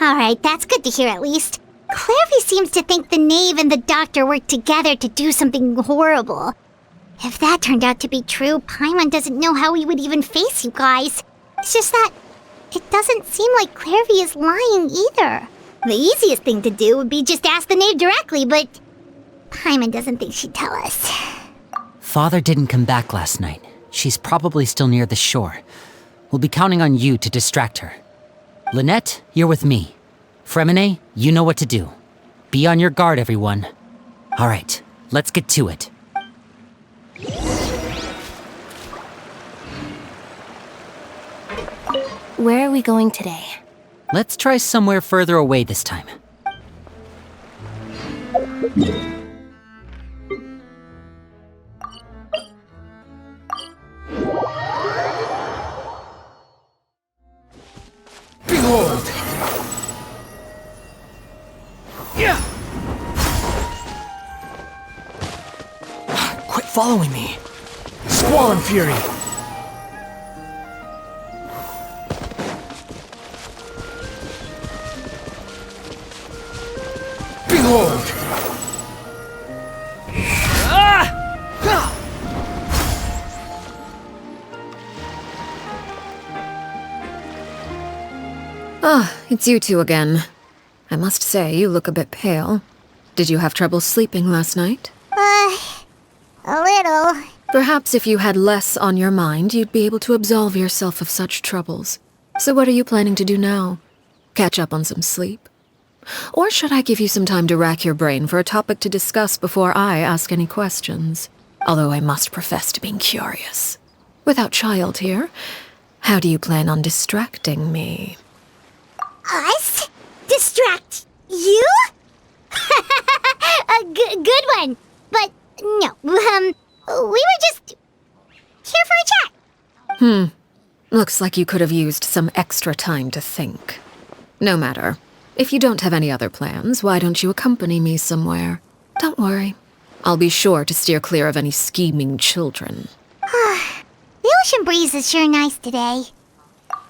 Alright, that's good to hear at least. Clairvy seems to think the Knave and the Doctor worked together to do something horrible. If that turned out to be true, Paimon doesn't know how he would even face you guys. It's just that it doesn't seem like Clairvy is lying either. The easiest thing to do would be just ask the Knave directly, but Paimon doesn't think she'd tell us. Father didn't come back last night. She's probably still near the shore. We'll be counting on you to distract her. Lynette, you're with me. Fremine, you know what to do. Be on your guard, everyone. All right, let's get to it. Where are we going today? Let's try somewhere further away this time. Behold! Yeah! Quit following me. Squall and Fury! Behold! Ah, it's you two again. I must say, you look a bit pale. Did you have trouble sleeping last night? A little. Perhaps if you had less on your mind, you'd be able to absolve yourself of such troubles. So what are you planning to do now? Catch up on some sleep? Or should I give you some time to rack your brain for a topic to discuss before I ask any questions? Although I must profess to being curious. Without child here, how do you plan on distracting me? Us? Distract you? A good one. But no, we were just here for a chat. Looks like you could have used some extra time to think. No matter. If you don't have any other plans, why don't you accompany me somewhere? Don't worry. I'll be sure to steer clear of any scheming children. The ocean breeze is sure nice today.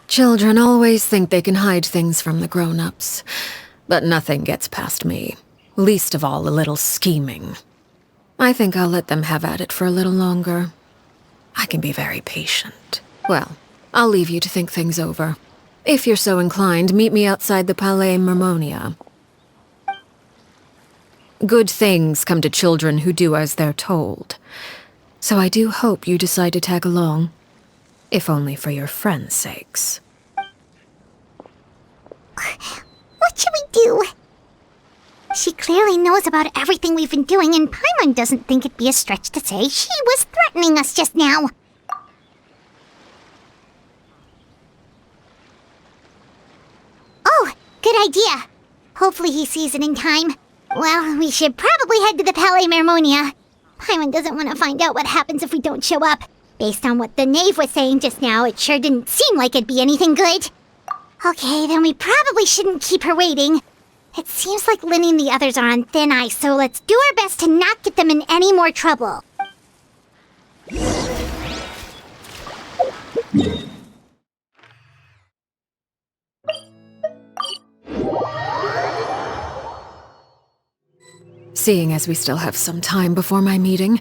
Children always think they can hide things from the grown-ups. But nothing gets past me. Least of all a little scheming. I think I'll let them have at it for a little longer. I can be very patient. Well, I'll leave you to think things over. If you're so inclined, meet me outside the Palais Mermonia. Good things come to children who do as they're told. So I do hope you decide to tag along. If only for your friends' sakes. What should we do? She clearly knows about everything we've been doing, and Paimon doesn't think it'd be a stretch to say she was threatening us just now. Oh, good idea. Hopefully he sees it in time. Well, we should probably head to the Palais Mermonia. Paimon doesn't want to find out what happens if we don't show up. Based on what the Knave was saying just now, it sure didn't seem like it'd be anything good. Okay, then we probably shouldn't keep her waiting. It seems like Linny and the others are on thin ice, so let's do our best to not get them in any more trouble. Seeing as we still have some time before my meeting,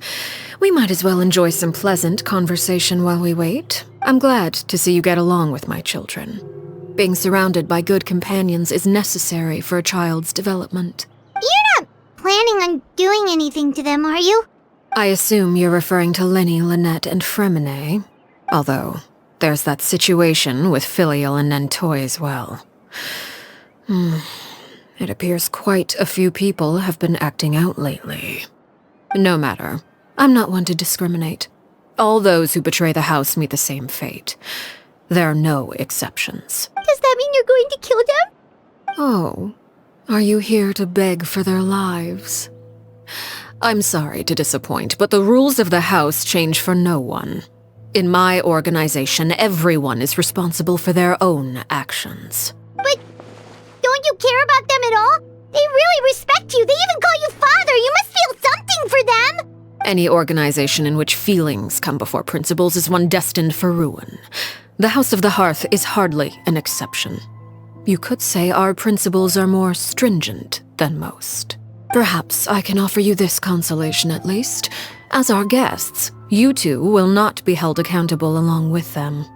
we might as well enjoy some pleasant conversation while we wait. I'm glad to see you get along with my children. Being surrounded by good companions is necessary for a child's development. You're not planning on doing anything to them, are you? I assume you're referring to Linny, Lynette, and Fremine. Although, there's that situation with Filial and Nentoy as well. It appears quite a few people have been acting out lately. No matter. I'm not one to discriminate. All those who betray the house meet the same fate. There are no exceptions. Does that mean you're going to kill them? Oh, are you here to beg for their lives? I'm sorry to disappoint, but the rules of the house change for no one. In my organization, everyone is responsible for their own actions. But don't you care about them at all? They really respect you. They even call you father. You must feel something for them. Any organization in which feelings come before principles is one destined for ruin. The House of the Hearth is hardly an exception. You could say our principles are more stringent than most. Perhaps I can offer you this consolation at least. As our guests, you two will not be held accountable along with them.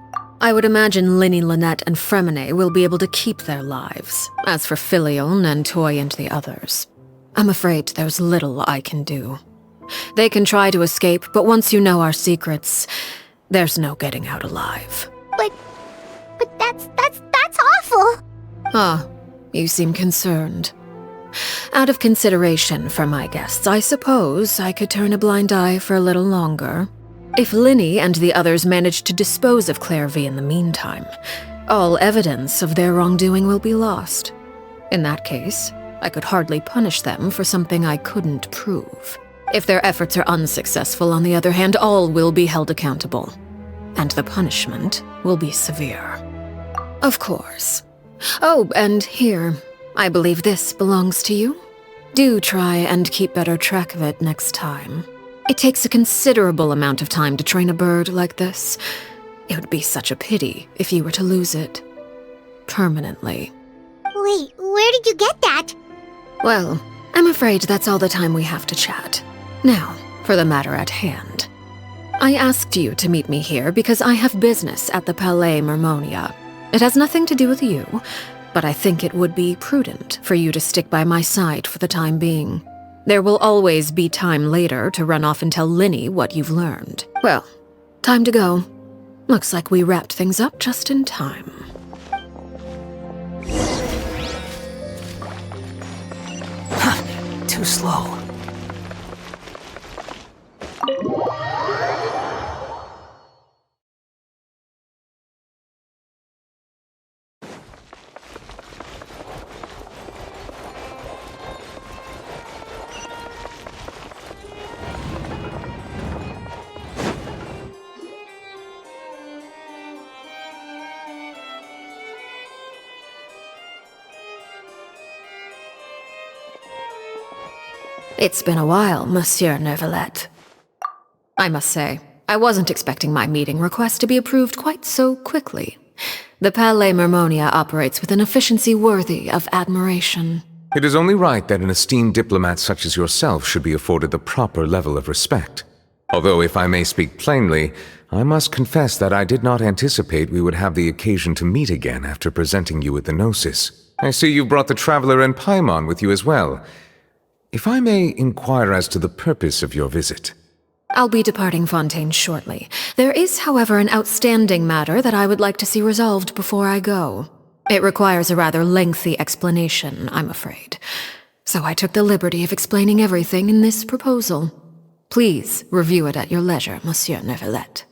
I would imagine Linny, Lynette, and Fremine will be able to keep their lives. As for Filion and Toy and the others, I'm afraid there's little I can do. They can try to escape, but once you know our secrets, there's no getting out alive. But that's awful. Ah, you seem concerned. Out of consideration for my guests, I suppose I could turn a blind eye for a little longer. If Linny and the others manage to dispose of Clairvy in the meantime, all evidence of their wrongdoing will be lost. In that case, I could hardly punish them for something I couldn't prove. If their efforts are unsuccessful, on the other hand, all will be held accountable. And the punishment will be severe. Of course. Oh, and here, I believe this belongs to you. Do try and keep better track of it next time. It takes a considerable amount of time to train a bird like this. It would be such a pity if you were to lose it. Permanently. Wait, where did you get that? Well, I'm afraid that's all the time we have to chat. Now, for the matter at hand. I asked you to meet me here because I have business at the Palais Mermonia. It has nothing to do with you, but I think it would be prudent for you to stick by my side for the time being. There will always be time later to run off and tell Linny what you've learned. Well, time to go. Looks like we wrapped things up just in time. Too slow. It's been a while, Monsieur Neuvillette. I must say, I wasn't expecting my meeting request to be approved quite so quickly. The Palais Mermonia operates with an efficiency worthy of admiration. It is only right that an esteemed diplomat such as yourself should be afforded the proper level of respect. Although, if I may speak plainly, I must confess that I did not anticipate we would have the occasion to meet again after presenting you with the Gnosis. I see you've brought the Traveler and Paimon with you as well. If I may inquire as to the purpose of your visit. I'll be departing Fontaine shortly. There is, however, an outstanding matter that I would like to see resolved before I go. It requires a rather lengthy explanation, I'm afraid. So I took the liberty of explaining everything in this proposal. Please review it at your leisure, Monsieur Neuvillette.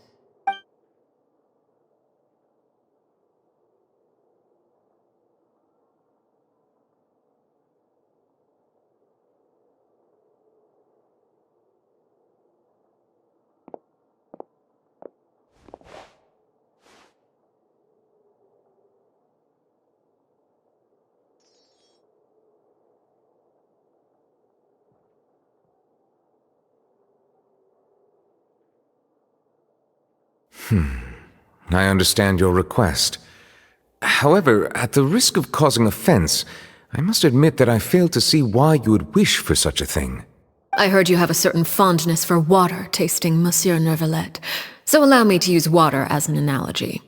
I understand your request. However, at the risk of causing offense, I must admit that I fail to see why you would wish for such a thing. I heard you have a certain fondness for water tasting, Monsieur Neuvillette, so allow me to use water as an analogy.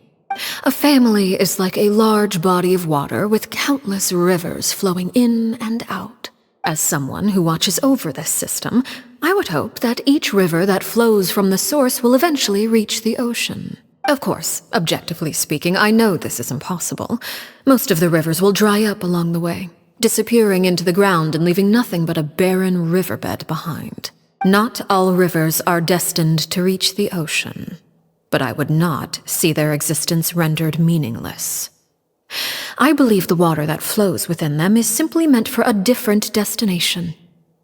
A family is like a large body of water with countless rivers flowing in and out. As someone who watches over this system, I would hope that each river that flows from the source will eventually reach the ocean. Of course, objectively speaking, I know this is impossible. Most of the rivers will dry up along the way, disappearing into the ground and leaving nothing but a barren riverbed behind. Not all rivers are destined to reach the ocean, but I would not see their existence rendered meaningless. I believe the water that flows within them is simply meant for a different destination,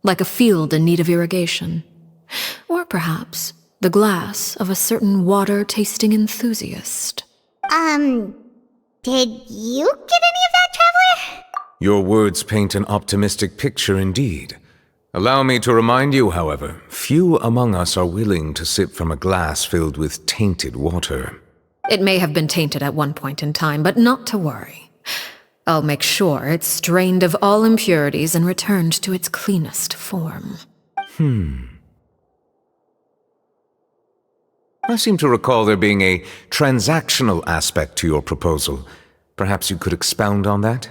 like a field in need of irrigation. Or perhaps the glass of a certain water-tasting enthusiast. Did you get any of that, Traveler? Your words paint an optimistic picture indeed. Allow me to remind you, however, few among us are willing to sip from a glass filled with tainted water. It may have been tainted at one point in time, but not to worry. I'll make sure it's strained of all impurities and returned to its cleanest form. I seem to recall there being a transactional aspect to your proposal. Perhaps you could expound on that?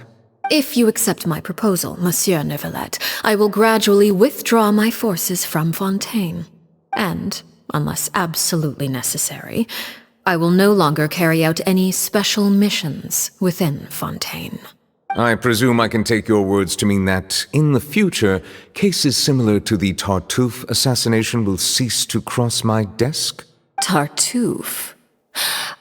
If you accept my proposal, Monsieur Neuvillette, I will gradually withdraw my forces from Fontaine. And, unless absolutely necessary, I will no longer carry out any special missions within Fontaine. I presume I can take your words to mean that, in the future, cases similar to the Tartuffe assassination will cease to cross my desk? Tartuffe?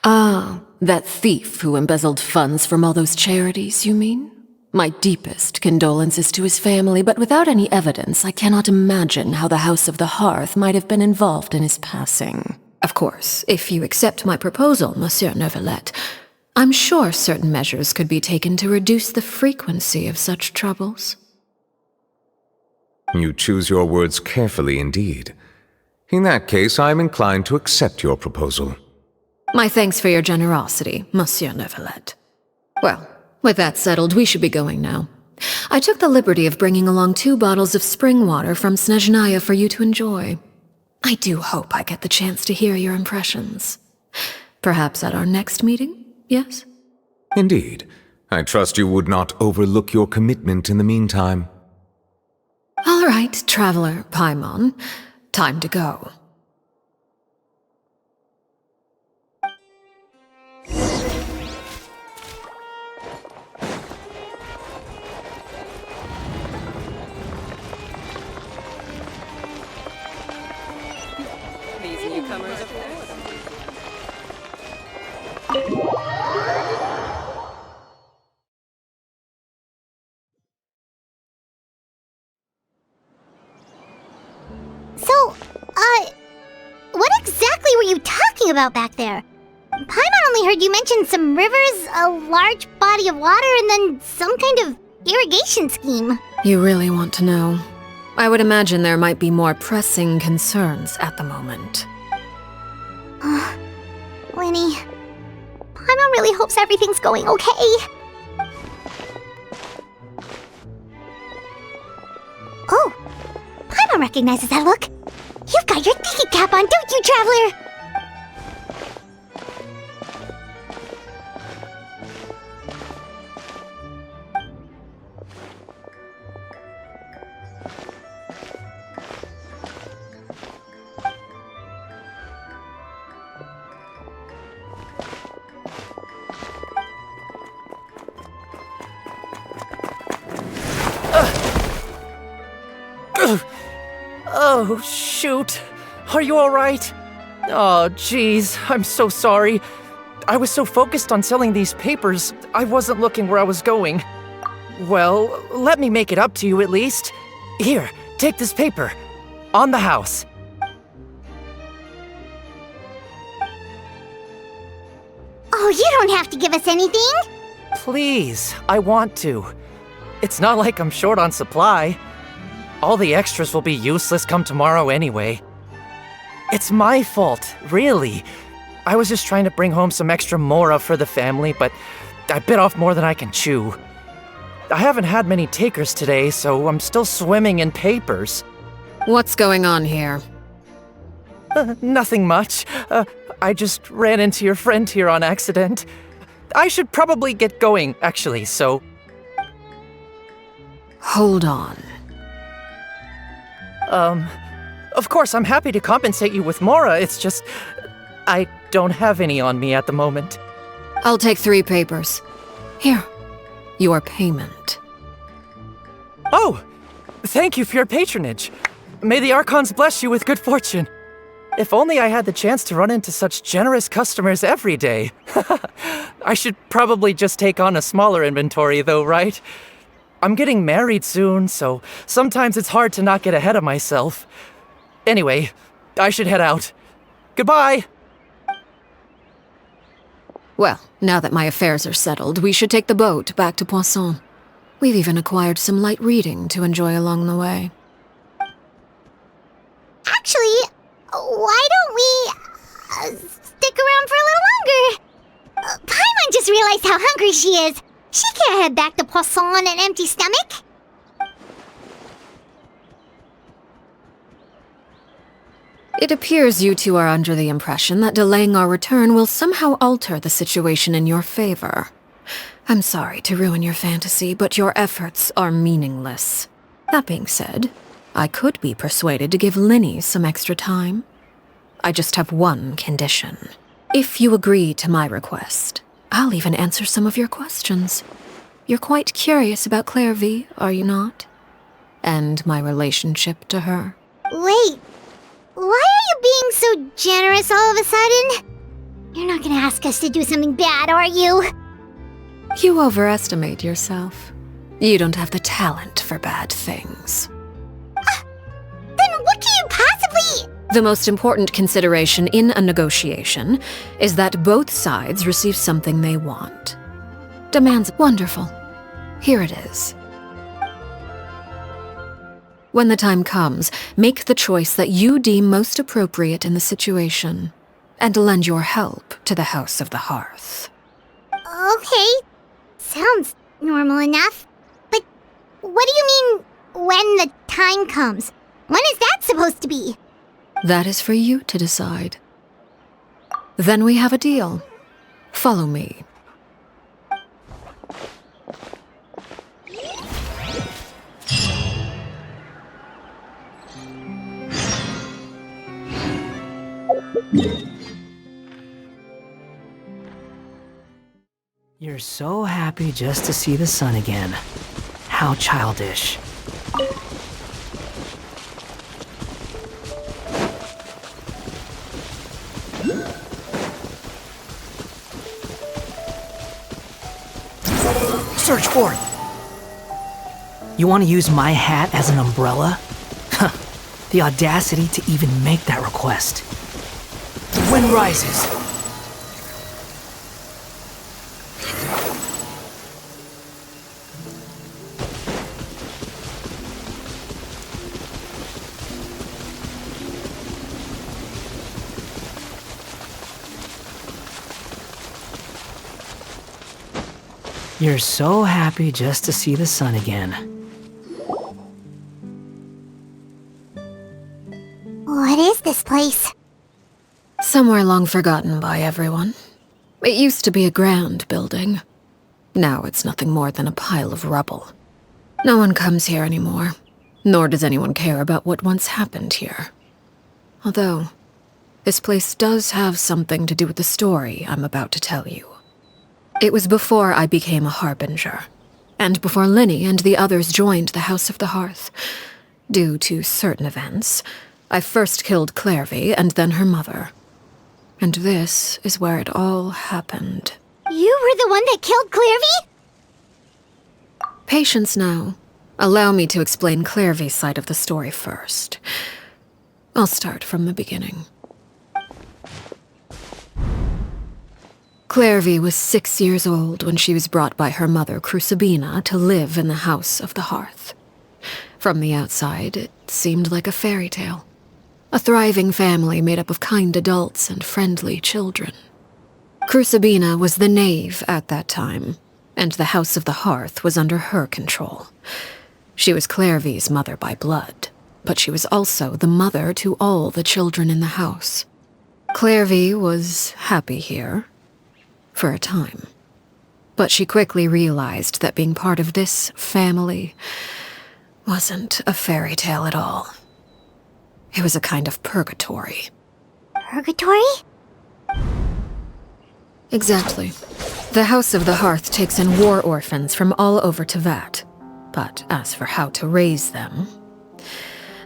Ah, that thief who embezzled funds from all those charities, you mean? My deepest condolences to his family, but without any evidence, I cannot imagine how the House of the Hearth might have been involved in his passing. Of course, if you accept my proposal, Monsieur Neuvillette, I'm sure certain measures could be taken to reduce the frequency of such troubles. You choose your words carefully indeed. In that case, I am inclined to accept your proposal. My thanks for your generosity, Monsieur Neuvillette. Well, with that settled, we should be going now. I took the liberty of bringing along 2 bottles of spring water from Snezhnaya for you to enjoy. I do hope I get the chance to hear your impressions. Perhaps at our next meeting, yes? Indeed. I trust you would not overlook your commitment in the meantime. All right, Traveler Paimon. Time to go. So, what exactly were you talking about back there? Paimon only heard you mention some rivers, a large body of water, and then some kind of irrigation scheme. You really want to know? I would imagine there might be more pressing concerns at the moment. Winnie, Paimon really hopes everything's going okay. Oh, Paimon recognizes that look. You've got your tiki cap on, don't you, Traveler? Oh, shoot. Are you alright? Oh, jeez, I'm so sorry. I was so focused on selling these papers, I wasn't looking where I was going. Well, let me make it up to you at least. Here, take this paper. On the house. Oh, you don't have to give us anything. Please, I want to. It's not like I'm short on supply. All the extras will be useless come tomorrow anyway. It's my fault, really. I was just trying to bring home some extra mora for the family, but I bit off more than I can chew. I haven't had many takers today, so I'm still swimming in papers. What's going on here? Nothing much. I just ran into your friend here on accident. I should probably get going, actually, so... Hold on. Of course, I'm happy to compensate you with mora, it's just... I don't have any on me at the moment. I'll take 3 papers. Here, your payment. Oh! Thank you for your patronage. May the Archons bless you with good fortune. If only I had the chance to run into such generous customers every day. I should probably just take on a smaller inventory though, right? I'm getting married soon, so sometimes it's hard to not get ahead of myself. Anyway, I should head out. Goodbye! Well, now that my affairs are settled, we should take the boat back to Poisson. We've even acquired some light reading to enjoy along the way. Actually, why don't we stick around for a little longer? Paimon just realized how hungry she is. She can't head back to Poisson on an empty stomach. It appears you two are under the impression that delaying our return will somehow alter the situation in your favor. I'm sorry to ruin your fantasy, but your efforts are meaningless. That being said, I could be persuaded to give Linny some extra time. I just have one condition. If you agree to my request, I'll even answer some of your questions. You're quite curious about Claire V, are you not? And my relationship to her. Wait, why are you being so generous all of a sudden? You're not gonna ask us to do something bad, are you? You overestimate yourself. You don't have the talent for bad things. Then what can you possibly... The most important consideration in a negotiation is that both sides receive something they want. Demands wonderful. Here it is. When the time comes, make the choice that you deem most appropriate in the situation, and lend your help to the House of the Hearth. Okay, sounds normal enough. But what do you mean, when the time comes? When is that supposed to be? That is for you to decide. Then we have a deal. Follow me. You're so happy just to see the sun again. How childish. Search for it! You want to use my hat as an umbrella? The audacity to even make that request. The wind rises. You're so happy just to see the sun again. What is this place? Somewhere long forgotten by everyone. It used to be a grand building. Now it's nothing more than a pile of rubble. No one comes here anymore, nor does anyone care about what once happened here. Although, this place does have something to do with the story I'm about to tell you. It was before I became a Harbinger, and before Linny and the others joined the House of the Hearth. Due to certain events, I first killed Clairvy and then her mother. And this is where it all happened. You were the one that killed Clairvy? Patience now. Allow me to explain Clairvy's side of the story first. I'll start from the beginning. Clairvy was 6 years old when she was brought by her mother, Crucibina, to live in the House of the Hearth. From the outside, it seemed like a fairy tale. A thriving family made up of kind adults and friendly children. Crucibina was the knave at that time, and the House of the Hearth was under her control. She was Clairvy's mother by blood, but she was also the mother to all the children in the house. Clairvy was happy here, for a time. But she quickly realized that being part of this family wasn't a fairy tale at all. It was a kind of purgatory. Purgatory? Exactly. The House of the Hearth takes in war orphans from all over Tevat. But as for how to raise them,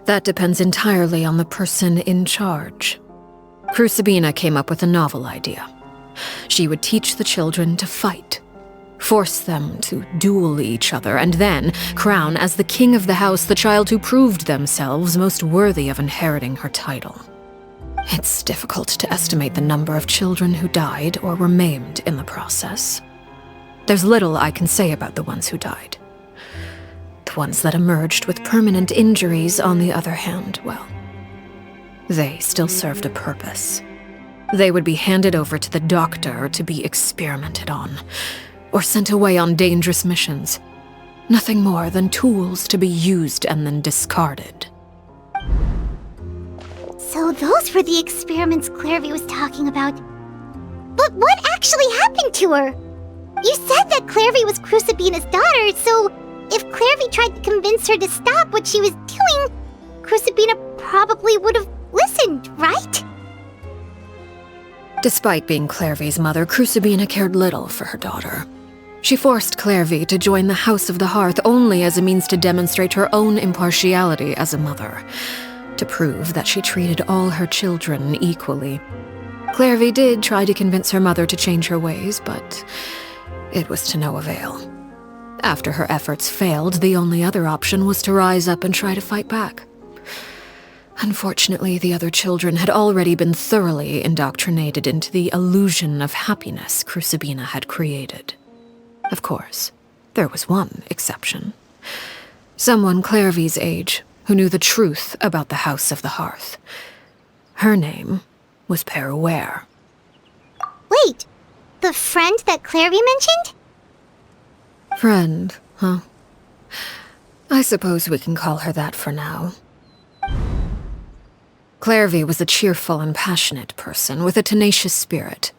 that depends entirely on the person in charge. Crucibina came up with a novel idea. She would teach the children to fight, force them to duel each other, and then crown as the king of the house the child who proved themselves most worthy of inheriting her title. It's difficult to estimate the number of children who died or were maimed in the process. There's little I can say about the ones who died. weak ones that emerged with permanent injuries, on the other hand, well, they still served a purpose. They would be handed over to the doctor to be experimented on, or sent away on dangerous missions. Nothing more than tools to be used and then discarded. So those were the experiments Clairvy was talking about. But what actually happened to her? You said that Clairvy was Crucibina's daughter, so if Clairvy tried to convince her to stop what she was doing, Crucibina probably would have listened, right? Despite being Clairvy's mother, Crucibina cared little for her daughter. She forced Clairvy to join the House of the Hearth only as a means to demonstrate her own impartiality as a mother, to prove that she treated all her children equally. Clairvy did try to convince her mother to change her ways, but it was to no avail. After her efforts failed, the only other option was to rise up and try to fight back. Unfortunately, the other children had already been thoroughly indoctrinated into the illusion of happiness Crucibina had created. Of course, there was one exception. Someone Clairvy's age who knew the truth about the House of the Hearth. Her name was Peruere. Wait, the friend that Clairvy mentioned? Friend, huh? I suppose we can call her that for now. Clairvy was a cheerful and passionate person with a tenacious spirit.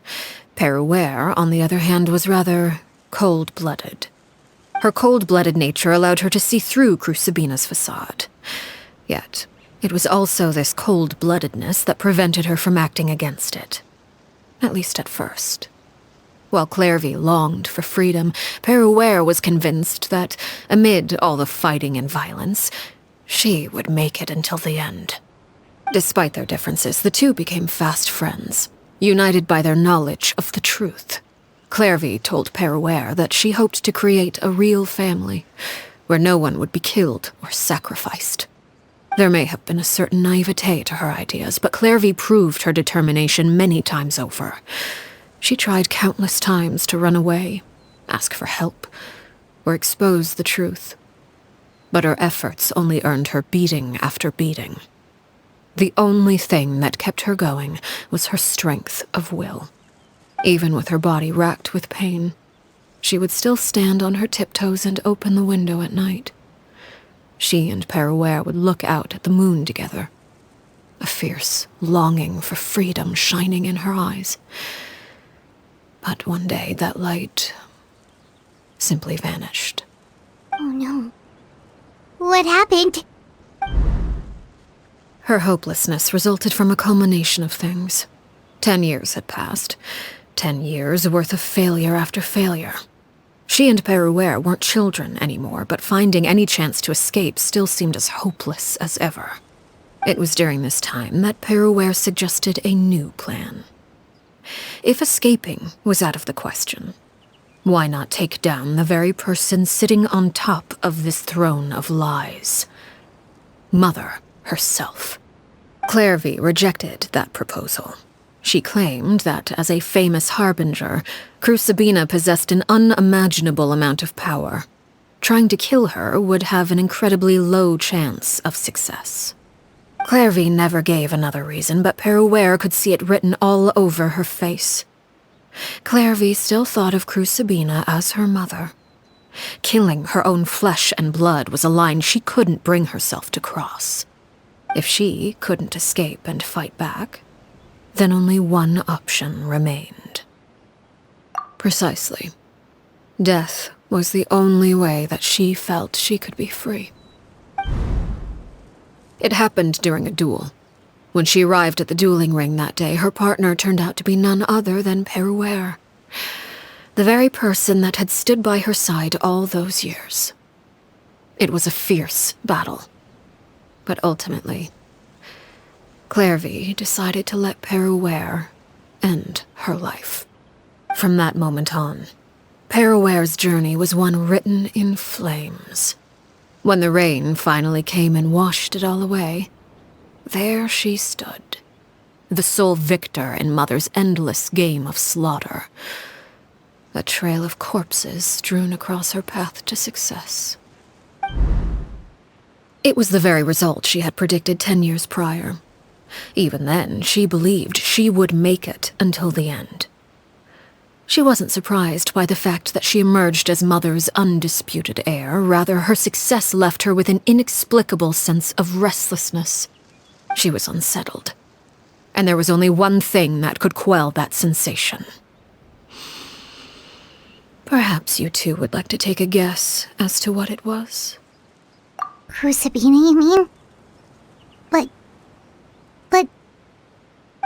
Peruere, on the other hand, was rather cold-blooded. Her cold-blooded nature allowed her to see through Crucibina's facade. Yet, it was also this cold-bloodedness that prevented her from acting against it. At least at first. While Clairvy longed for freedom, Peruere was convinced that, amid all the fighting and violence, she would make it until the end. Despite their differences, the two became fast friends, united by their knowledge of the truth. Clairvy told Peruere that she hoped to create a real family, where no one would be killed or sacrificed. There may have been a certain naivete to her ideas, but Clairvy proved her determination many times over. She tried countless times to run away, ask for help, or expose the truth. But her efforts only earned her beating after beating. The only thing that kept her going was her strength of will. Even with her body racked with pain, she would still stand on her tiptoes and open the window at night. She and Peruere would look out at the moon together, a fierce longing for freedom shining in her eyes. But one day that light simply vanished. Oh no. What happened? Her hopelessness resulted from a culmination of things. 10 years had passed. 10 years worth of failure after failure. She and Peruere weren't children anymore, but finding any chance to escape still seemed as hopeless as ever. It was during this time that Peruere suggested a new plan. If escaping was out of the question, why not take down the very person sitting on top of this throne of lies? Mother herself. Clairvy rejected that proposal. She claimed that, as a famous harbinger, Crucibina possessed an unimaginable amount of power. Trying to kill her would have an incredibly low chance of success. Clairvy never gave another reason, but Peruere could see it written all over her face. Clairvy still thought of Crucibina as her mother. Killing her own flesh and blood was a line she couldn't bring herself to cross. If she couldn't escape and fight back, then only one option remained. Precisely. Death was the only way that she felt she could be free. It happened during a duel. When she arrived at the dueling ring that day, her partner turned out to be none other than Peruere, the very person that had stood by her side all those years. It was a fierce battle. But ultimately, Clairvy decided to let Peruere end her life. From that moment on, Peruere's journey was one written in flames. When the rain finally came and washed it all away, there she stood, the sole victor in Mother's endless game of slaughter, a trail of corpses strewn across her path to success. It was the very result she had predicted 10 years prior. Even then, she believed she would make it until the end. She wasn't surprised by the fact that she emerged as Mother's undisputed heir. Rather, her success left her with an inexplicable sense of restlessness. She was unsettled. And there was only one thing that could quell that sensation. Perhaps you two would like to take a guess as to what it was? Crucibina, you mean? But...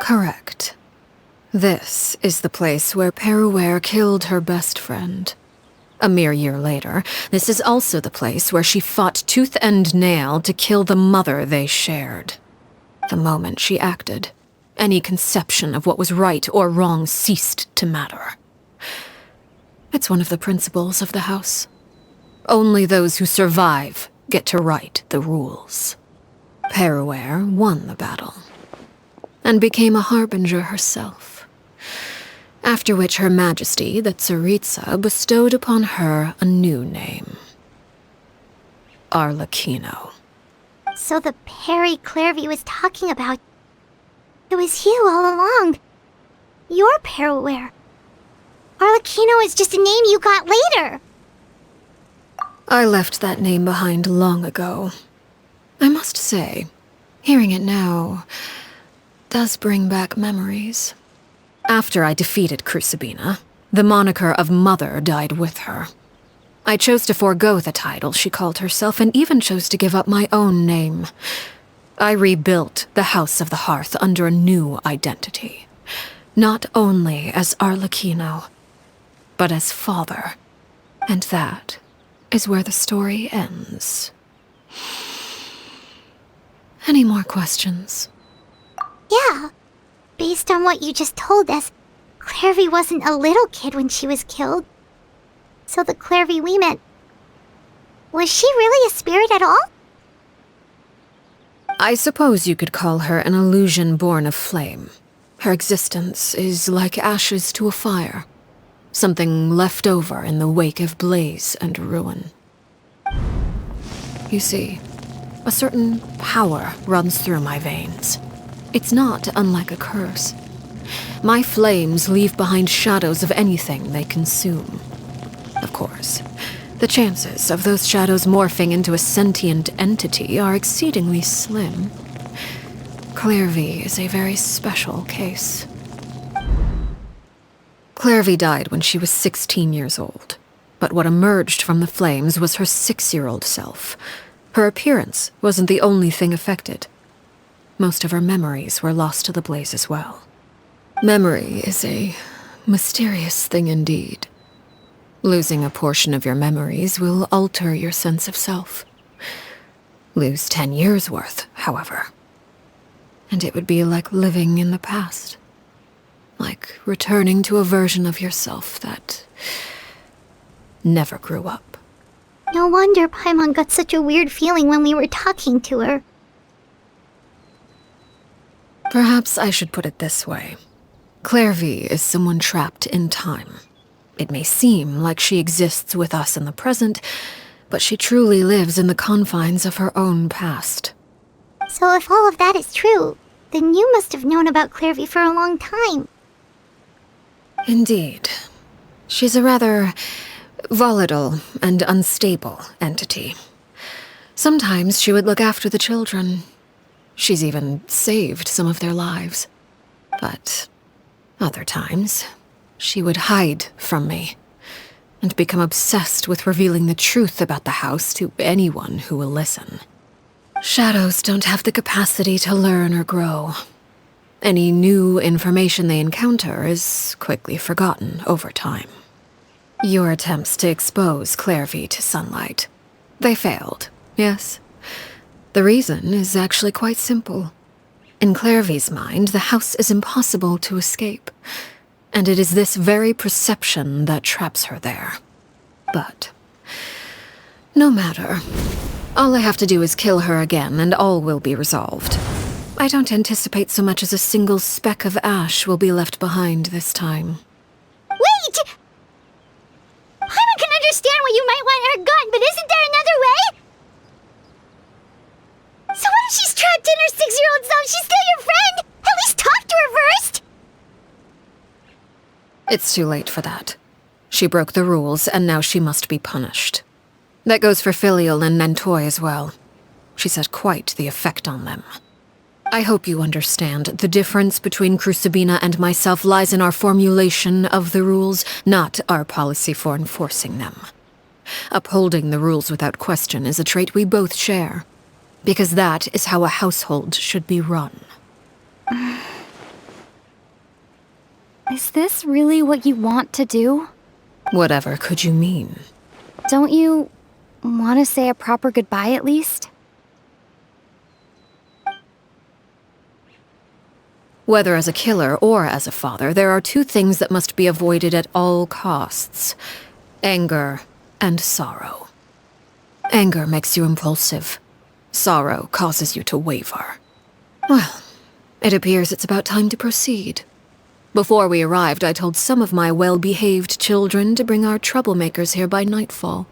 Correct. This is the place where Peruere killed her best friend. A mere year later, this is also the place where she fought tooth and nail to kill the mother they shared. The moment she acted, any conception of what was right or wrong ceased to matter. It's one of the principles of the house. Only those who survive get to write the rules. Peruere won the battle, and became a harbinger herself. After which Her Majesty, the Tsaritsa, bestowed upon her a new name. Arlecchino. So the Perry Clairvy was talking about... It was you all along. You're Peruere. Arlecchino is just a name you got later. I left that name behind long ago. I must say, hearing it now does bring back memories. After I defeated Crucibina, the moniker of Mother died with her. I chose to forego the title she called herself and even chose to give up my own name. I rebuilt the House of the Hearth under a new identity. Not only as Arlecchino, but as father. And that is where the story ends. Any more questions? Yeah. Based on what you just told us, Clairvy wasn't a little kid when she was killed. So the Clairvy we met... Was she really a spirit at all? I suppose you could call her an illusion born of flame. Her existence is like ashes to a fire. Something left over in the wake of blaze and ruin. You see, a certain power runs through my veins. It's not unlike a curse. My flames leave behind shadows of anything they consume. Of course, the chances of those shadows morphing into a sentient entity are exceedingly slim. Clairvy is a very special case. Clairvy died when she was 16 years old, but what emerged from the flames was her 6-year-old self. Her appearance wasn't the only thing affected. Most of her memories were lost to the blaze as well. Memory is a mysterious thing indeed. Losing a portion of your memories will alter your sense of self. Lose 10 years' worth, however, and it would be like living in the past. Like returning to a version of yourself that never grew up. No wonder Paimon got such a weird feeling when we were talking to her. Perhaps I should put it this way. Clairvy is someone trapped in time. It may seem like she exists with us in the present, but she truly lives in the confines of her own past. So if all of that is true, then you must have known about Clairvy for a long time. Indeed. She's a rather volatile and unstable entity. Sometimes she would look after the children. She's even saved some of their lives. But other times, she would hide from me and become obsessed with revealing the truth about the house to anyone who will listen. Shadows don't have the capacity to learn or grow. Any new information they encounter is quickly forgotten over time. Your attempts to expose Clairvy to sunlight. They failed, yes. The reason is actually quite simple. In Clairvy's mind, the house is impossible to escape, and it is this very perception that traps her there. But no matter. All I have to do is kill her again, and all will be resolved. I don't anticipate so much as a single speck of ash will be left behind this time. Wait! Paimon can understand why you might want her gone, but isn't there another way? So what if she's trapped in her 6-year-old self? She's still your friend! At least talk to her first! It's too late for that. She broke the rules, and now she must be punished. That goes for Filial and Nantoy as well. She's had quite the effect on them. I hope you understand the difference between Crucibina and myself lies in our formulation of the rules, not our policy for enforcing them. Upholding the rules without question is a trait we both share, because that is how a household should be run. Is this really what you want to do? Whatever could you mean? Don't you want to say a proper goodbye at least? Whether as a killer or as a father, there are two things that must be avoided at all costs: anger and sorrow. Anger makes you impulsive. Sorrow causes you to waver. Well, it appears it's about time to proceed. Before we arrived, I told some of my well-behaved children to bring our troublemakers here by nightfall.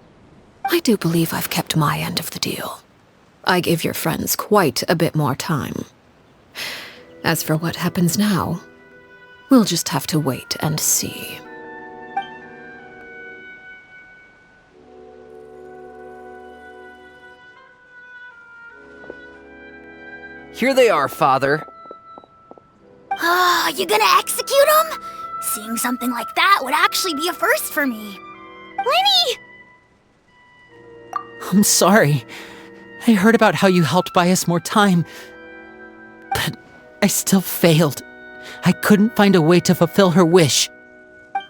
I do believe I've kept my end of the deal. I gave your friends quite a bit more time. As for what happens now, we'll just have to wait and see. Here they are, Father. You gonna execute him? Seeing something like that would actually be a first for me. Lenny! I'm sorry. I heard about how you helped buy us more time, but I still failed. I couldn't find a way to fulfill her wish.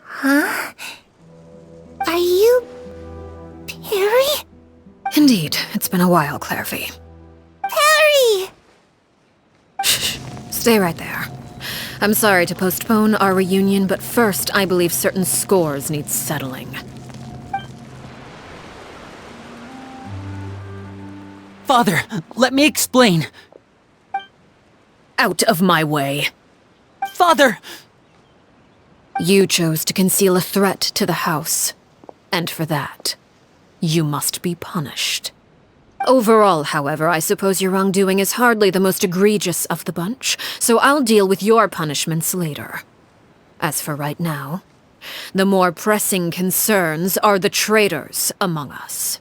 Huh? Are you... Perry? Indeed, it's been a while, Clairvy. Perry! Shh, stay right there. I'm sorry to postpone our reunion, but first I believe certain scores need settling. Father, let me explain. Out of my way. Father! You chose to conceal a threat to the house, and for that, you must be punished. Overall, however, I suppose your wrongdoing is hardly the most egregious of the bunch, so I'll deal with your punishments later. As for right now, the more pressing concerns are the traitors among us.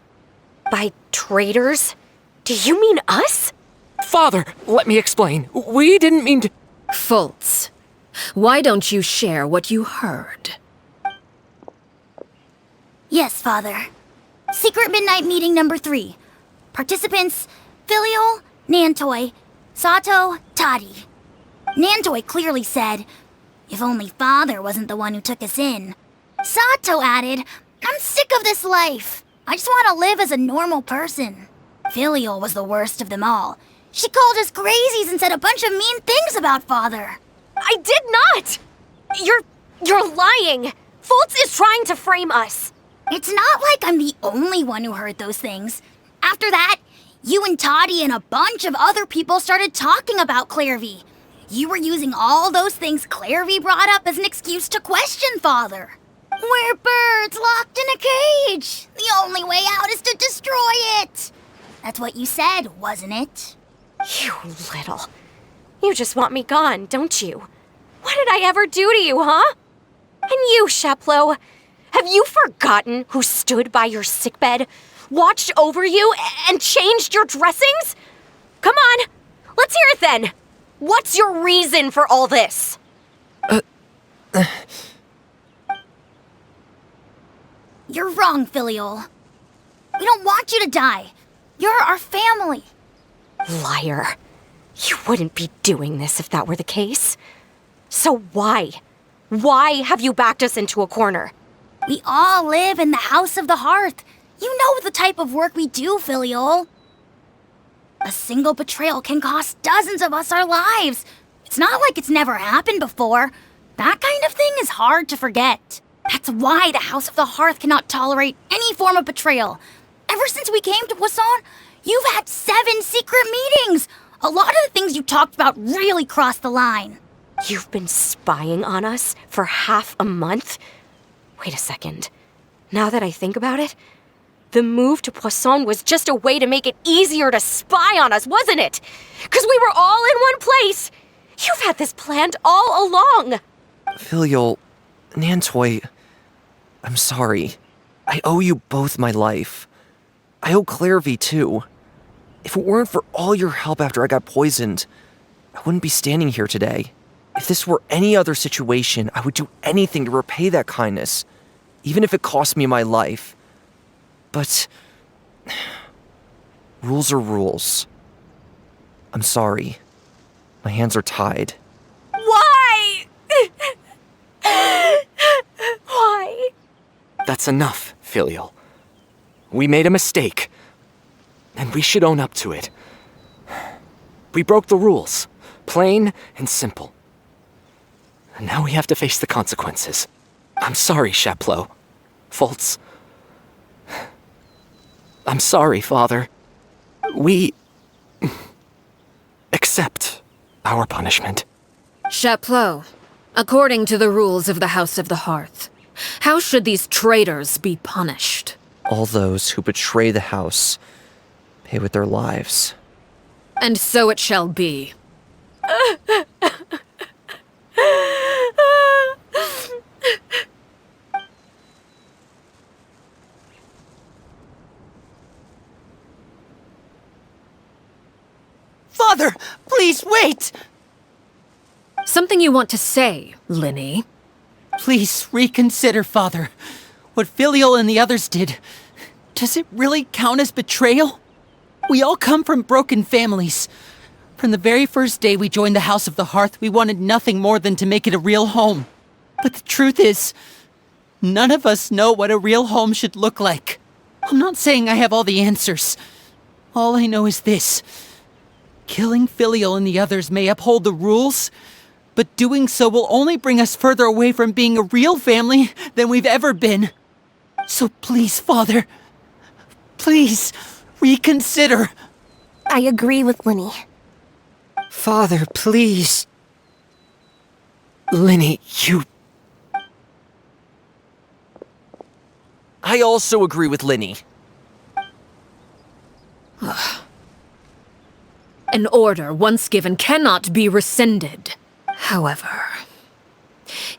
By traitors? Do you mean us? Father, let me explain. We didn't mean to... Fultz, why don't you share what you heard? Yes, Father. Secret Midnight Meeting number 3. Participants, Filial, Nantoy, Sato, Toddy. Nantoy clearly said, if only Father wasn't the one who took us in. Sato added, I'm sick of this life. I just want to live as a normal person. Filial was the worst of them all. She called us crazies and said a bunch of mean things about Father. I did not! You're lying! Fultz is trying to frame us. It's not like I'm the only one who heard those things. After that, you and Toddy and a bunch of other people started talking about Clairvy. You were using all those things Clairvy brought up as an excuse to question Father. We're birds locked in a cage. The only way out is to destroy it. That's what you said, wasn't it? You little... You just want me gone, don't you? What did I ever do to you, huh? And you, Sheplo, have you forgotten who stood by your sickbed, watched over you, and changed your dressings? Come on, let's hear it then. What's your reason for all this? You're wrong, Filial. We don't want you to die. You're our family. Liar. You wouldn't be doing this if that were the case. So why? Why have you backed us into a corner? We all live in the House of the Hearth. You know the type of work we do, Filial. A single betrayal can cost dozens of us our lives. It's not like it's never happened before. That kind of thing is hard to forget. That's why the House of the Hearth cannot tolerate any form of betrayal. Ever since we came to Poisson, you've had 7 secret meetings. A lot of the things you talked about really crossed the line. You've been spying on us for half a month? Wait a second. Now that I think about it, The move to Poisson was just a way to make it easier to spy on us, wasn't it? Because we were all in one place. You've had this planned all along. Filial, Nantoy, I'm sorry. I owe you both my life. I owe Clairvy too. If it weren't for all your help after I got poisoned, I wouldn't be standing here today. If this were any other situation, I would do anything to repay that kindness, even if it cost me my life. But rules are rules. I'm sorry. My hands are tied. Why? Why? That's enough, Filial. We made a mistake, and we should own up to it. We broke the rules, plain and simple. And now we have to face the consequences. I'm sorry, Chapleau. Foltz. I'm sorry, Father. We accept our punishment. Chapleau, according to the rules of the House of the Hearth, how should these traitors be punished? All those who betray the house pay with their lives. And so it shall be. Father, please wait! Something you want to say, Linny? Please reconsider, Father. What Filial and the others did, does it really count as betrayal? We all come from broken families. From the very first day we joined the House of the Hearth, we wanted nothing more than to make it a real home. But the truth is, none of us know what a real home should look like. I'm not saying I have all the answers. All I know is this. Killing Filial and the others may uphold the rules, but doing so will only bring us further away from being a real family than we've ever been. So please, Father, please reconsider. I agree with Linny. Father, please. Linny, you... I also agree with Linny. An order once given cannot be rescinded. However,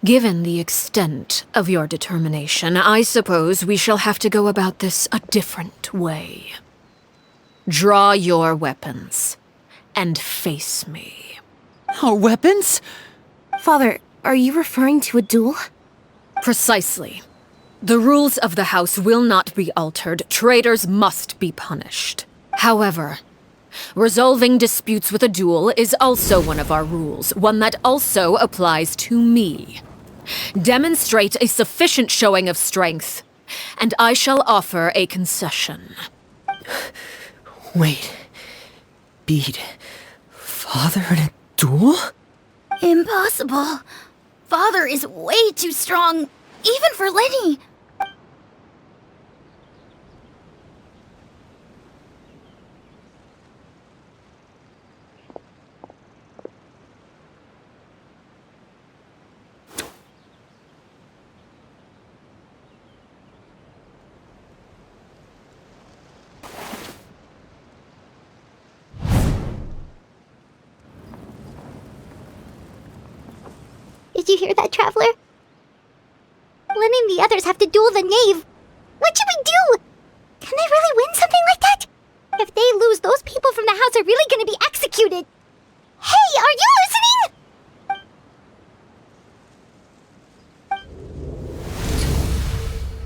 given the extent of your determination, I suppose we shall have to go about this a different way. Draw your weapons and face me. Our weapons? Father, are you referring to a duel? Precisely. The rules of the house will not be altered. Traitors must be punished. However, resolving disputes with a duel is also one of our rules, one that also applies to me. Demonstrate a sufficient showing of strength, and I shall offer a concession. Wait. Beat Father in a duel? Impossible. Father is way too strong, even for Linny. Did you hear that, Traveler? Lenny and the others have to duel the knave. What should we do? Can they really win something like that? If they lose, those people from the house are really gonna be executed. Hey, are you listening?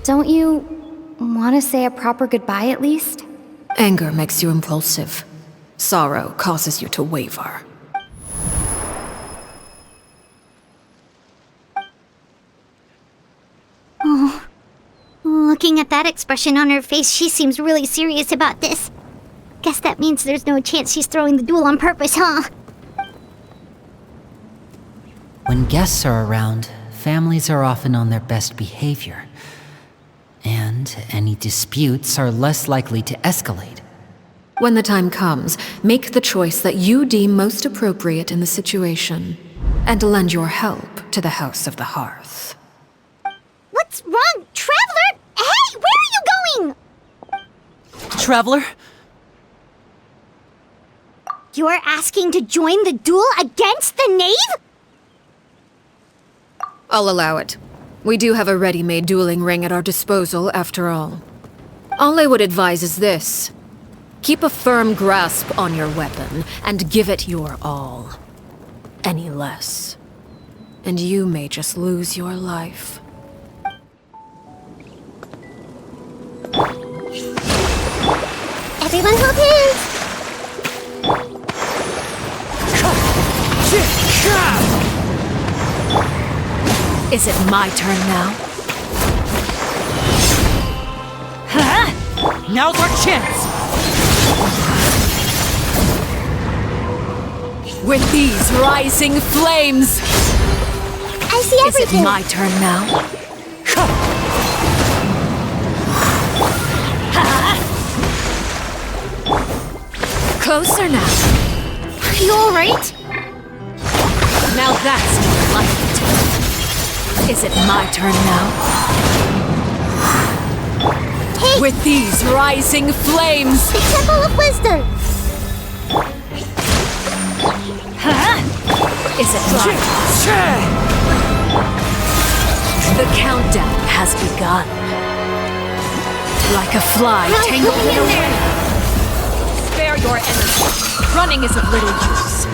Don't you want to say a proper goodbye at least? Anger makes you impulsive. Sorrow causes you to waver. Oh, looking at that expression on her face, she seems really serious about this. Guess that means there's no chance she's throwing the duel on purpose, huh? When guests are around, families are often on their best behavior. And any disputes are less likely to escalate. When the time comes, make the choice that you deem most appropriate in the situation, and lend your help to the House of the Hearth. What's wrong, Traveler? Hey, where are you going? traveler? You're asking to join the duel against the knave? I'll allow it. We do have a ready-made dueling ring at our disposal, after all. All I would advise is this. Keep a firm grasp on your weapon, and give it your all. Any less, and you may just lose your life. Everyone hold hands! Is it my turn now? Now's our chance! With these rising flames! I see everything! Is it my turn now? Closer now. Are you alright? Now that's more like it. Is it my turn now? Hey! With these rising flames! The Temple of Wisdom! Is it mine? The countdown has begun. Like a fly tangled in a web. Spare your energy. Running is of little use.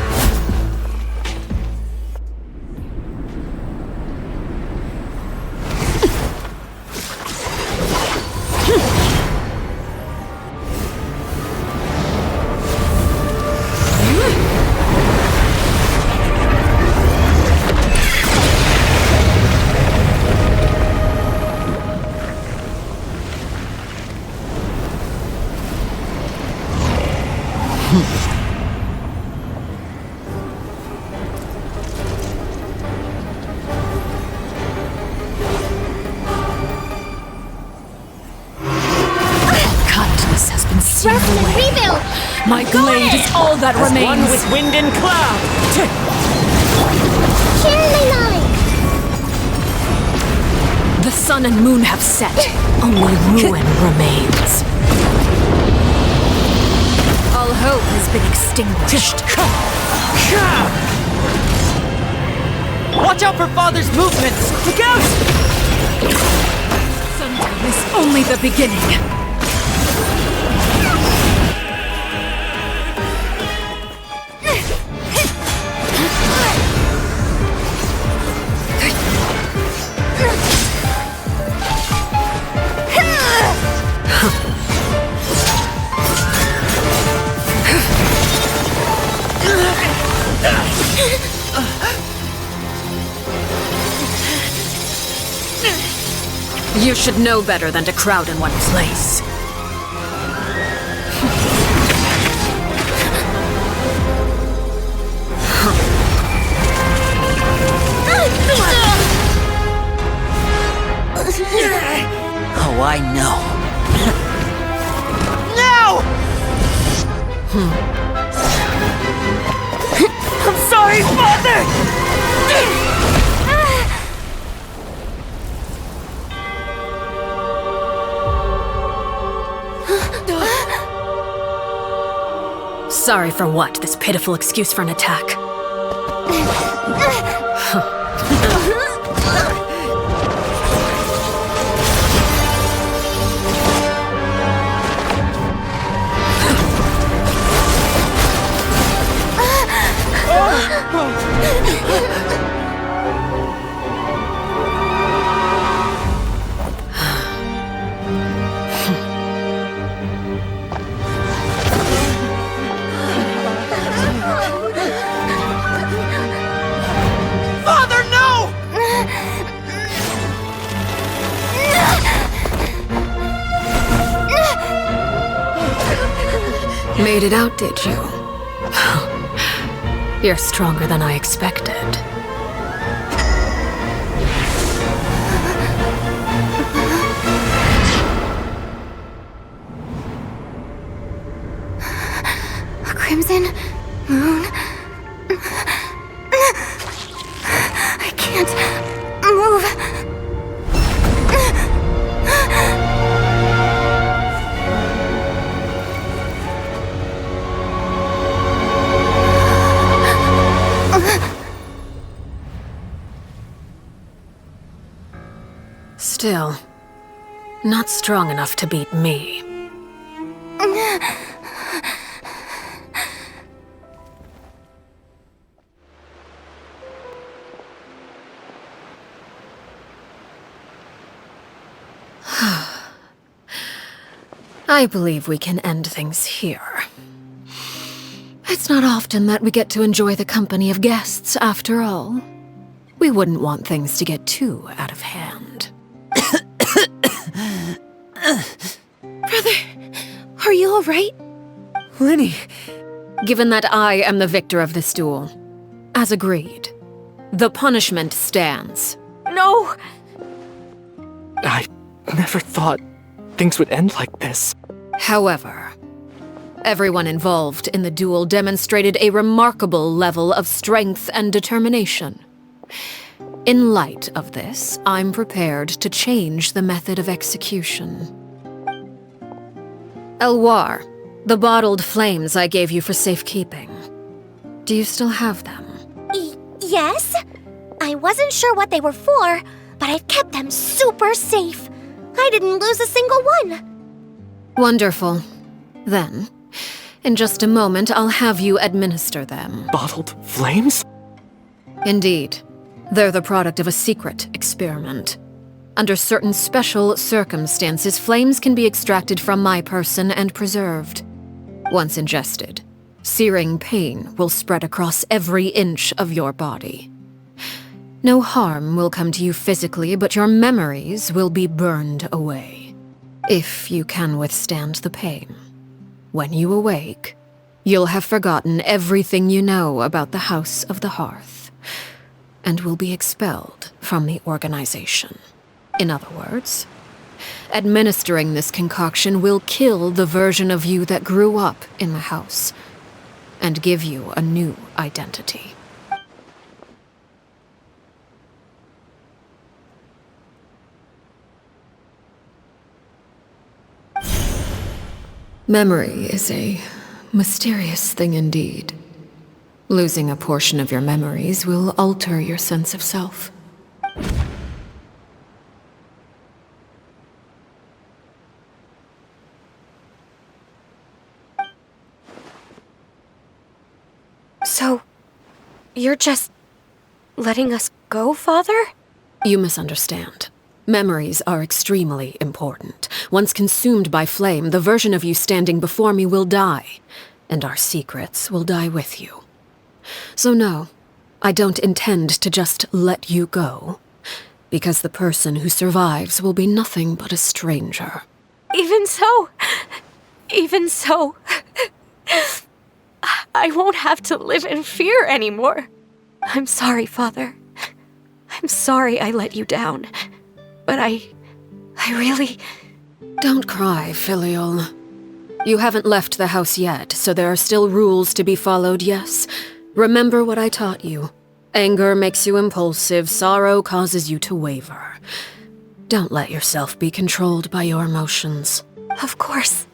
Rebuild! My blade is all that remains. One with wind and cloud. Share my knowledge! The sun and moon have set. Only ruin remains. All hope has been extinguished. Watch out for Father's movements! Look out! Sundown is only the beginning. You should know better than to crowd in one place. Oh, I know. No! I'm sorry, Father! Sorry for what? This pitiful excuse for an attack. Made it out, did you? You're stronger than I expected. A crimson moon. I can't move. Still, not strong enough to beat me. I believe we can end things here. It's not often that we get to enjoy the company of guests, after all. We wouldn't want things to get too out of hand. Brother, are you alright? Lenny! Given that I am the victor of this duel, as agreed, the punishment stands. No! I never thought things would end like this. However, everyone involved in the duel demonstrated a remarkable level of strength and determination. In light of this, I'm prepared to change the method of execution. Elwar, the bottled flames I gave you for safekeeping. Do you still have them? Yes? I wasn't sure what they were for, but I've kept them super safe. I didn't lose a single one. Wonderful. Then, in just a moment, I'll have you administer them. Bottled flames? Indeed. They're the product of a secret experiment. Under certain special circumstances, flames can be extracted from my person and preserved. Once ingested, searing pain will spread across every inch of your body. No harm will come to you physically, but your memories will be burned away. If you can withstand the pain. When you awake, you'll have forgotten everything you know about the House of the Hearth, and will be expelled from the organization. In other words, administering this concoction will kill the version of you that grew up in the house, and give you a new identity. Memory is a mysterious thing indeed. Losing a portion of your memories will alter your sense of self. So, you're just letting us go, Father? You misunderstand. Memories are extremely important. Once consumed by flame, the version of you standing before me will die, and our secrets will die with you. So no, I don't intend to just let you go, because the person who survives will be nothing but a stranger. Even so, I won't have to live in fear anymore. I'm sorry, Father. I'm sorry I let you down. But I really... Don't cry, Filial. You haven't left the house yet, so there are still rules to be followed, yes? Remember what I taught you. Anger makes you impulsive, sorrow causes you to waver. Don't let yourself be controlled by your emotions. Of course.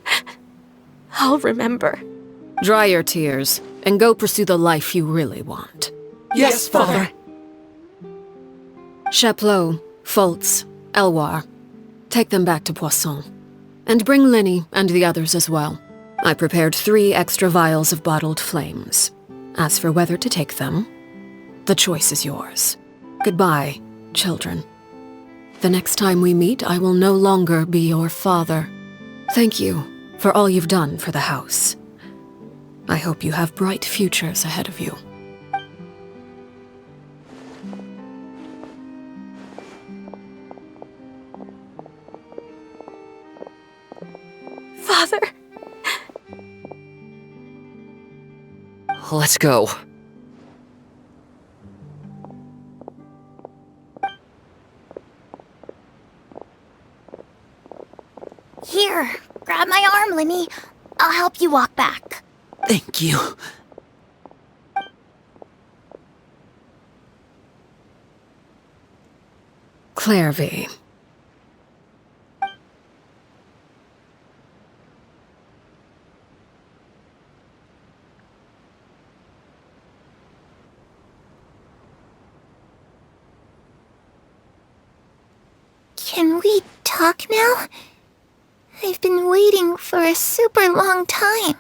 I'll remember. Dry your tears, and go pursue the life you really want. Yes, Father. Chaplot, Foltz, Elwar, take them back to Poisson. And bring Linny and the others as well. I prepared 3 extra vials of bottled flames. As for whether to take them, the choice is yours. Goodbye, children. The next time we meet, I will no longer be your father. Thank you for all you've done for the house. I hope you have bright futures ahead of you. Father! Let's go. Here, grab my arm, Linny. I'll help you walk back. Thank you. Clairvy. Can we talk now? I've been waiting for a super long time.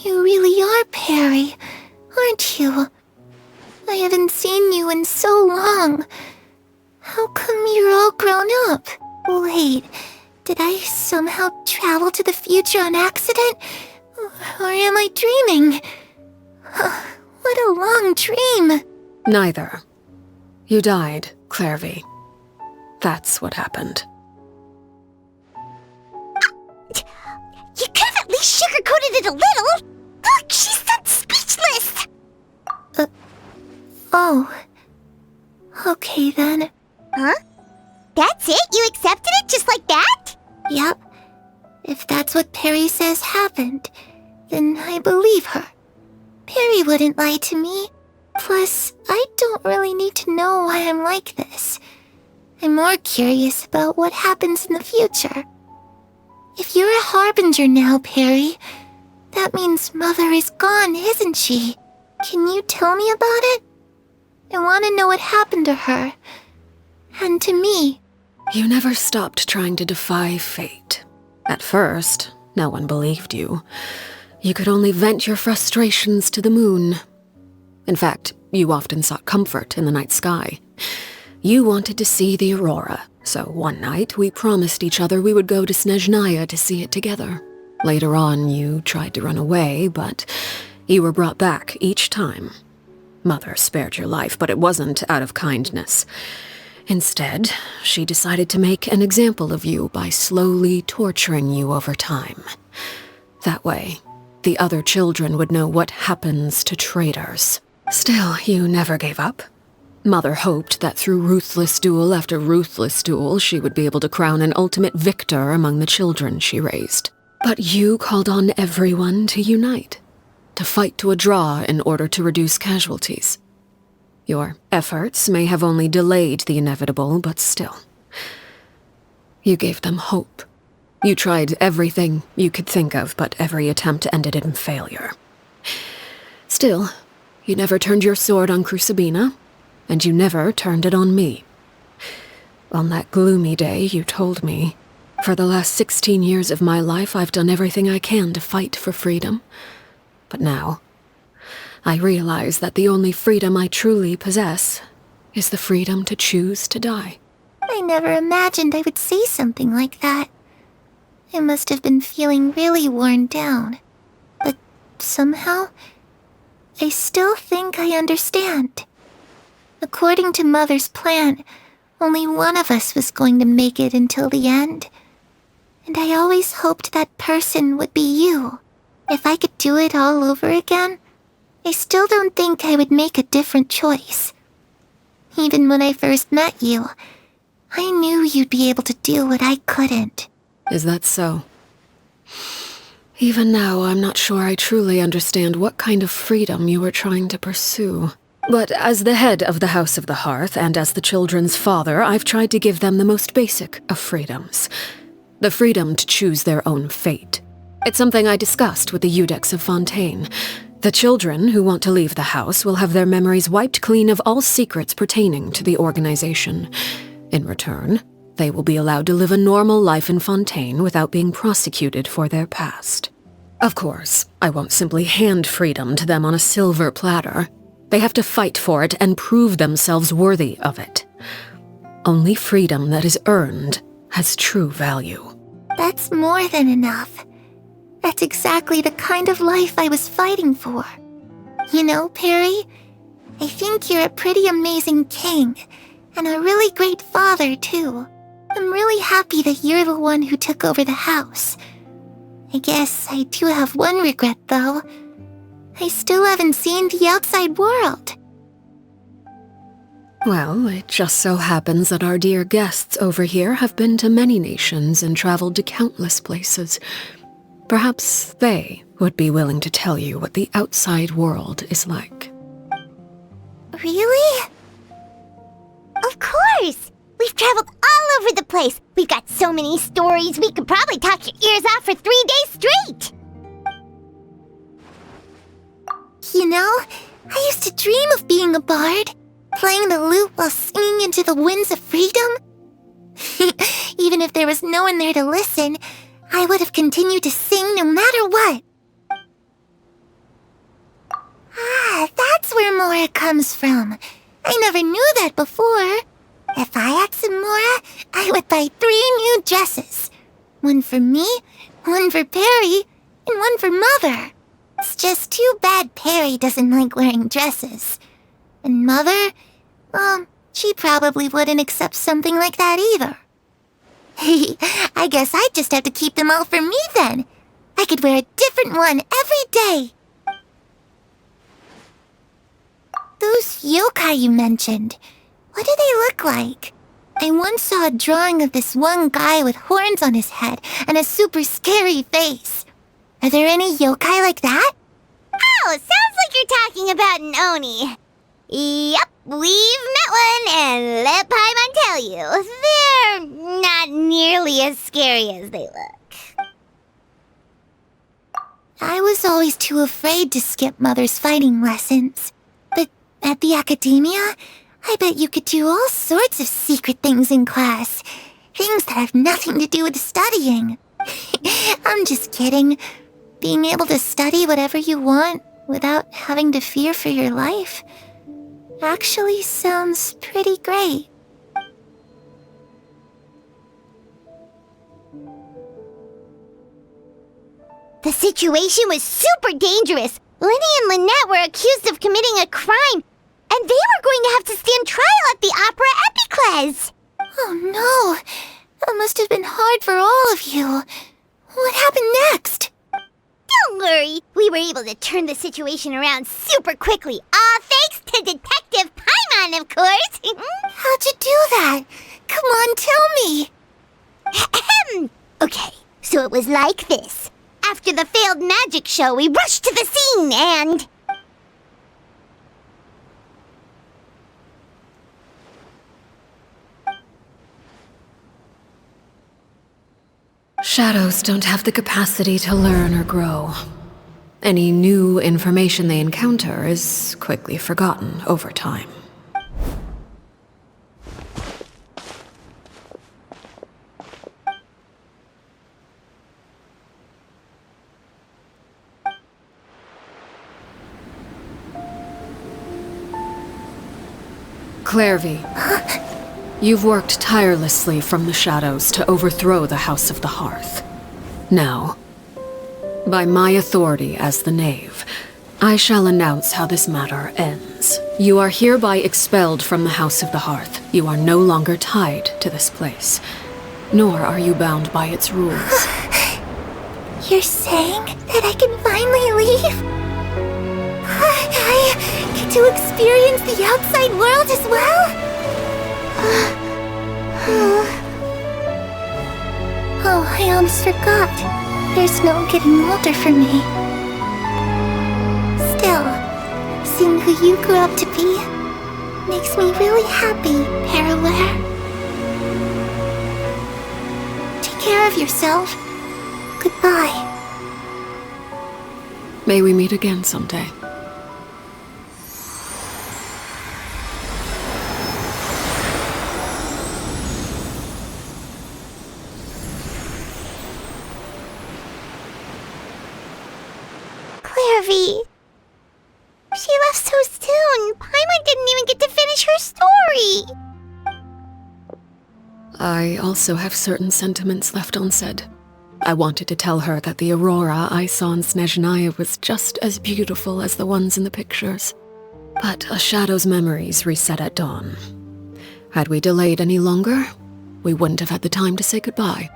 You really are Perry, aren't you? I haven't seen you in so long. How come you're all grown up? Wait, did I somehow travel to the future on accident? Or am I dreaming? What a long dream. Neither. You died, Clairvy. That's what happened. You could have at least sugarcoated it a little. Look, she's done speechless. Oh. Okay then. Huh? That's it? You accepted it just like that? Yep. If that's what Perry says happened, then I believe her. Perry wouldn't lie to me. Plus, I don't really need to know why I'm like this. I'm more curious about what happens in the future. If you're a harbinger now, Perry, that means Mother is gone, isn't she? Can you tell me about it? I want to know what happened to her. And to me. You never stopped trying to defy fate. At first, no one believed you. You could only vent your frustrations to the moon. In fact, you often sought comfort in the night sky. You wanted to see the aurora, so one night we promised each other we would go to Snezhnaya to see it together. Later on, you tried to run away, but you were brought back each time. Mother spared your life, but it wasn't out of kindness. Instead, she decided to make an example of you by slowly torturing you over time. That way, the other children would know what happens to traitors. Still, you never gave up. Mother hoped that through ruthless duel after ruthless duel, she would be able to crown an ultimate victor among the children she raised. But you called on everyone to unite, to fight to a draw in order to reduce casualties. Your efforts may have only delayed the inevitable, but still. You gave them hope. You tried everything you could think of, but every attempt ended in failure. Still, you never turned your sword on Crucibina, and you never turned it on me. On that gloomy day, you told me, "For the last 16 years of my life, I've done everything I can to fight for freedom. But now, I realize that the only freedom I truly possess is the freedom to choose to die." I never imagined I would say something like that. I must have been feeling really worn down. But somehow, I still think I understand. According to Mother's plan, only one of us was going to make it until the end. And I always hoped that person would be you. If I could do it all over again, I still don't think I would make a different choice. Even when I first met you, I knew you'd be able to do what I couldn't. Is that so? Even now, I'm not sure I truly understand what kind of freedom you were trying to pursue. But as the head of the House of the Hearth, and as the children's father, I've tried to give them the most basic of freedoms. The freedom to choose their own fate. It's something I discussed with the Iudex of Fontaine. The children who want to leave the house will have their memories wiped clean of all secrets pertaining to the organization. In return, they will be allowed to live a normal life in Fontaine without being prosecuted for their past. Of course, I won't simply hand freedom to them on a silver platter. They have to fight for it and prove themselves worthy of it. Only freedom that is earned has true value. That's more than enough. That's exactly the kind of life I was fighting for. You know, Perry, I think you're a pretty amazing king, and a really great father, too. I'm really happy that you're the one who took over the house. I guess I do have one regret, though. I still haven't seen the outside world. Well, it just so happens that our dear guests over here have been to many nations and traveled to countless places. Perhaps they would be willing to tell you what the outside world is like. Really? Of course! We've traveled all over the place. We've got so many stories, we could probably talk your ears off for 3 days straight. You know, I used to dream of being a bard, playing the lute while singing into the winds of freedom. even if there was no one there to listen, I would have continued to sing no matter what. Ah, that's where Mora comes from. I never knew that before. If I had some Mora, I would buy 3 new dresses. One for me, one for Perry, and one for Mother. It's just too bad Perry doesn't like wearing dresses. And Mother, well, she probably wouldn't accept something like that either. I guess I'd just have to keep them all for me then. I could wear a different one every day. Those yokai you mentioned, what do they look like? I once saw a drawing of this one guy with horns on his head and a super scary face. Are there any yokai like that? Oh, sounds like you're talking about an Oni. Yep, we've met one, and let Paimon tell you, they're not nearly as scary as they look. I was always too afraid to skip Mother's fighting lessons. But at the academia, I bet you could do all sorts of secret things in class. Things that have nothing to do with studying. I'm just kidding. Being able to study whatever you want without having to fear for your life actually sounds pretty great. The situation was super dangerous. Lenny and Lynette were accused of committing a crime, and they were going to have to stand trial at the Opera Epicles. Oh no, that must have been hard for all of you. What happened next? Don't worry, we were able to turn the situation around super quickly, all thanks to Detective Paimon, of course. How'd you do that? Come on, tell me. Okay, so it was like this. After the failed magic show, we rushed to the scene and... Shadows don't have the capacity to learn or grow. Any new information they encounter is quickly forgotten over time. Clairvy, you've worked tirelessly from the shadows to overthrow the House of the Hearth. Now, by my authority as the Knave, I shall announce how this matter ends. You are hereby expelled from the House of the Hearth. You are no longer tied to this place, nor are you bound by its rules. You're saying that I can finally leave? I get to experience the outside world as well? Oh, I almost forgot. There's no getting older for me. Still, seeing who you grew up to be makes me really happy, Parallare. Take care of yourself. Goodbye. May we meet again someday. Clairvy. She left so soon. Paimon didn't even get to finish her story. I also have certain sentiments left unsaid. I wanted to tell her that the aurora I saw in Snezhnaya was just as beautiful as the ones in the pictures. But a shadow's memories reset at dawn. Had we delayed any longer, we wouldn't have had the time to say goodbye.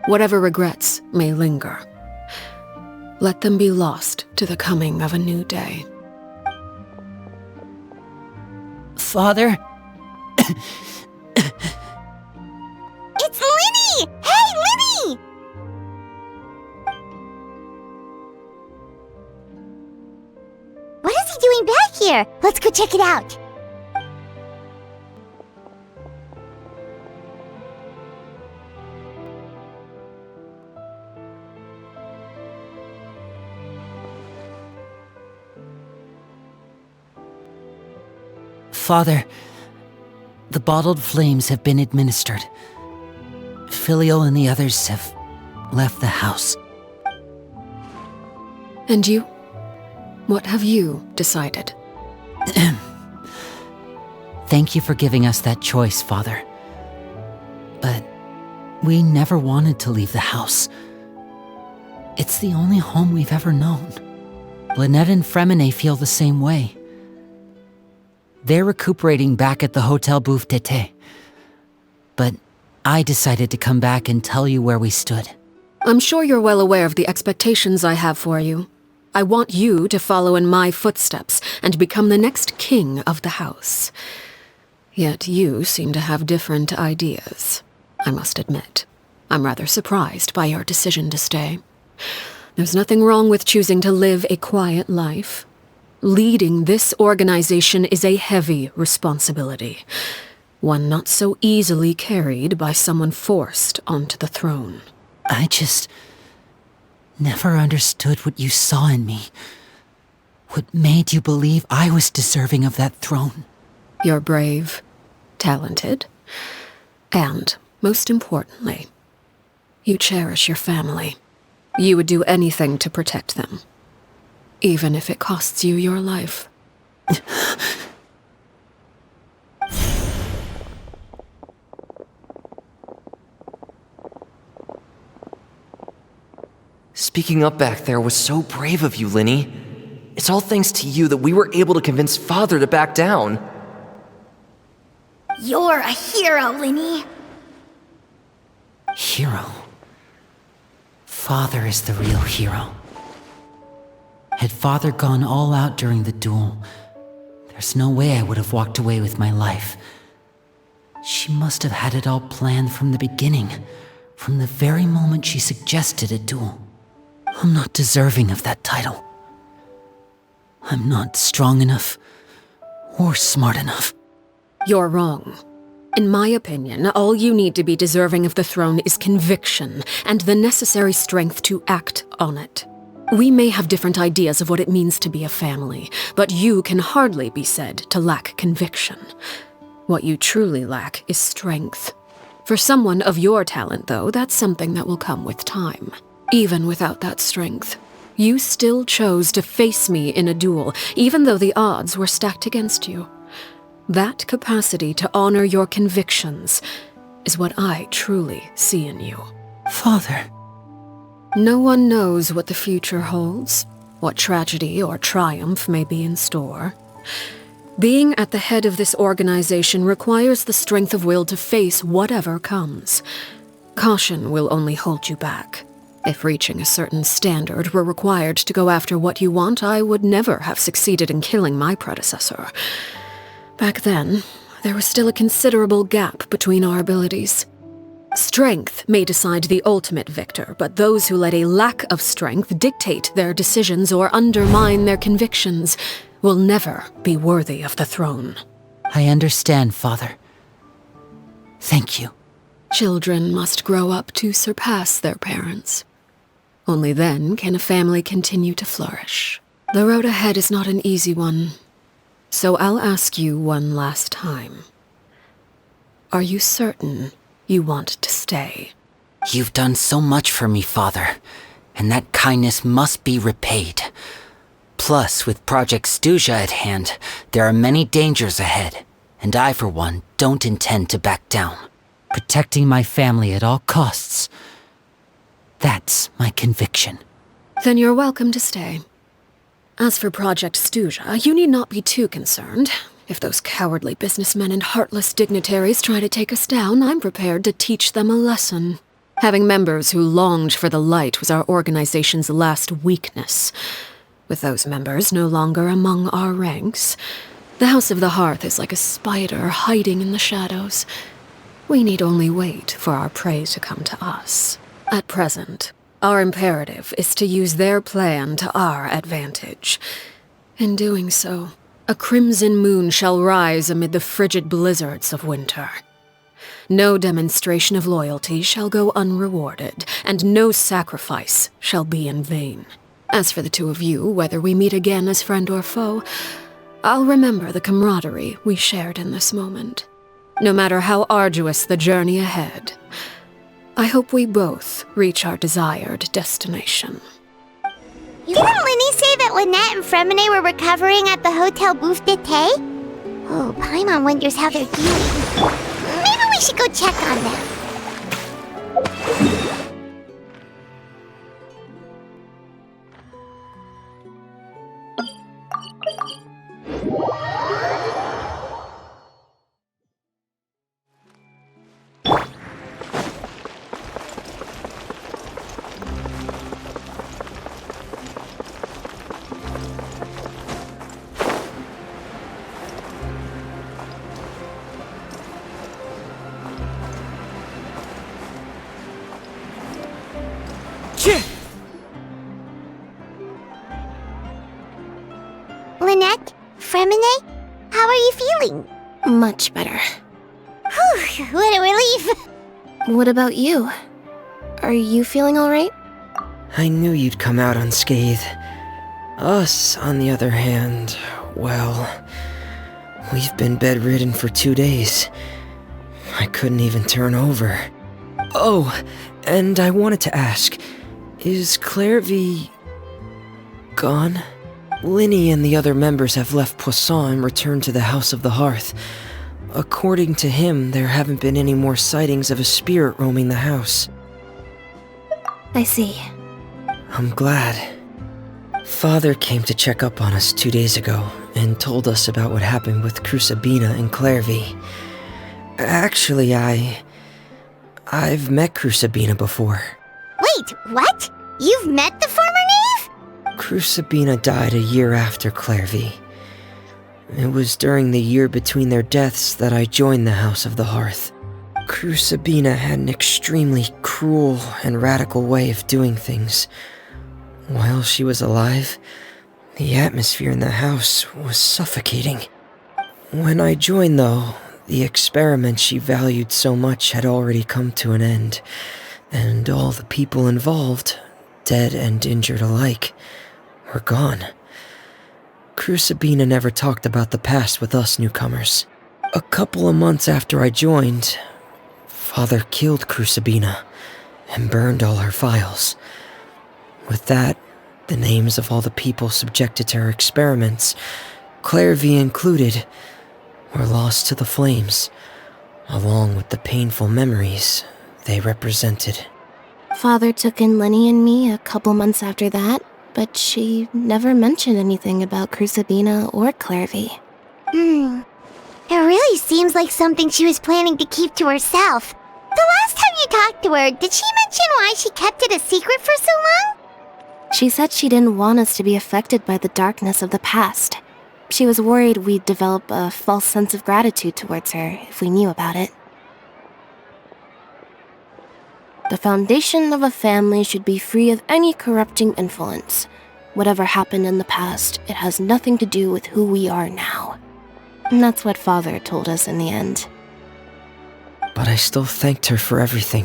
Whatever regrets may linger, let them be lost to the coming of a new day. Father? It's Linny! Hey, Linny! What is he doing back here? Let's go check it out. Father, the bottled flames have been administered. Filio and the others have left the house. And you? What have you decided? Thank you for giving us that choice, Father. But we never wanted to leave the house. It's the only home we've ever known. Lynette and Fremine feel the same way. They're recuperating back at the Hotel Bouffe d'été. But I decided to come back and tell you where we stood. I'm sure you're well aware of the expectations I have for you. I want you to follow in my footsteps and become the next king of the house. Yet you seem to have different ideas, I must admit. I'm rather surprised by your decision to stay. There's nothing wrong with choosing to live a quiet life. Leading this organization is a heavy responsibility, one not so easily carried by someone forced onto the throne. I just never understood what you saw in me. What made you believe I was deserving of that throne? You're brave, talented, and, most importantly, you cherish your family. You would do anything to protect them, even if it costs you your life. Speaking up back there was so brave of you, Linny. It's all thanks to you that we were able to convince Father to back down. You're a hero, Linny. Hero? Father is the real hero. Had Father gone all out during the duel, there's no way I would have walked away with my life. She must have had it all planned from the beginning, from the very moment she suggested a duel. I'm not deserving of that title. I'm not strong enough or smart enough. You're wrong. In my opinion, all you need to be deserving of the throne is conviction and the necessary strength to act on it. We may have different ideas of what it means to be a family, but you can hardly be said to lack conviction. What you truly lack is strength. For someone of your talent, though, that's something that will come with time. Even without that strength, you still chose to face me in a duel, even though the odds were stacked against you. That capacity to honor your convictions is what I truly see in you. Father. No one knows what the future holds, what tragedy or triumph may be in store. Being at the head of this organization requires the strength of will to face whatever comes. Caution will only hold you back. If reaching a certain standard were required to go after what you want, I would never have succeeded in killing my predecessor. Back then, there was still a considerable gap between our abilities. Strength may decide the ultimate victor, but those who let a lack of strength dictate their decisions or undermine their convictions will never be worthy of the throne. I understand, Father. Thank you. Children must grow up to surpass their parents. Only then can a family continue to flourish. The road ahead is not an easy one. So I'll ask you one last time. Are you certain you want to stay? You've done so much for me, Father, and that kindness must be repaid. Plus, with Project Stuja at hand, there are many dangers ahead, and I, for one, don't intend to back down. Protecting my family at all costs. That's my conviction. Then you're welcome to stay. As for Project Stuja, you need not be too concerned. If those cowardly businessmen and heartless dignitaries try to take us down, I'm prepared to teach them a lesson. Having members who longed for the light was our organization's last weakness. With those members no longer among our ranks, the House of the Hearth is like a spider hiding in the shadows. We need only wait for our prey to come to us. At present, our imperative is to use their plan to our advantage. In doing so, a crimson moon shall rise amid the frigid blizzards of winter. No demonstration of loyalty shall go unrewarded, and no sacrifice shall be in vain. As for the two of you, whether we meet again as friend or foe, I'll remember the camaraderie we shared in this moment. No matter how arduous the journey ahead, I hope we both reach our desired destination. Didn't Linny say that Lynette and Fremine were recovering at the Hotel Bouffe d'été? Oh, Paimon wonders how they're doing. Maybe we should go check on them. Lynette? Fremine? How are you feeling? Much better. Whew, what a relief! What about you? Are you feeling alright? I knew you'd come out unscathed. Us, on the other hand, well, we've been bedridden for 2 days. I couldn't even turn over. Oh, and I wanted to ask, is Clairvy gone? Linny and the other members have left Poisson and returned to the House of the Hearth. According to him, there haven't been any more sightings of a spirit roaming the house. I see. I'm glad. Father came to check up on us 2 days ago and told us about what happened with Crucibina and Clairvy. Actually, I've met Crucibina before. Wait, what? You've met the former knave? Crucibina died a year after Clairvy. It was during the year between their deaths that I joined the House of the Hearth. Crucibina had an extremely cruel and radical way of doing things. While she was alive, the atmosphere in the house was suffocating. When I joined, though, the experiment she valued so much had already come to an end, and all the people involved, dead and injured alike, were gone. Crucibina never talked about the past with us newcomers. A couple of months after I joined, Father killed Crucibina and burned all her files. With that, the names of all the people subjected to her experiments, Clairvy included, were lost to the flames, along with the painful memories they represented. Father took in Lenny and me a couple months after that, but she never mentioned anything about Crucibina or Clairvy. It really seems like something she was planning to keep to herself. The last time you talked to her, did she mention why she kept it a secret for so long? She said she didn't want us to be affected by the darkness of the past. She was worried we'd develop a false sense of gratitude towards her if we knew about it. The foundation of a family should be free of any corrupting influence. Whatever happened in the past, it has nothing to do with who we are now. And that's what Father told us in the end. But I still thanked her for everything.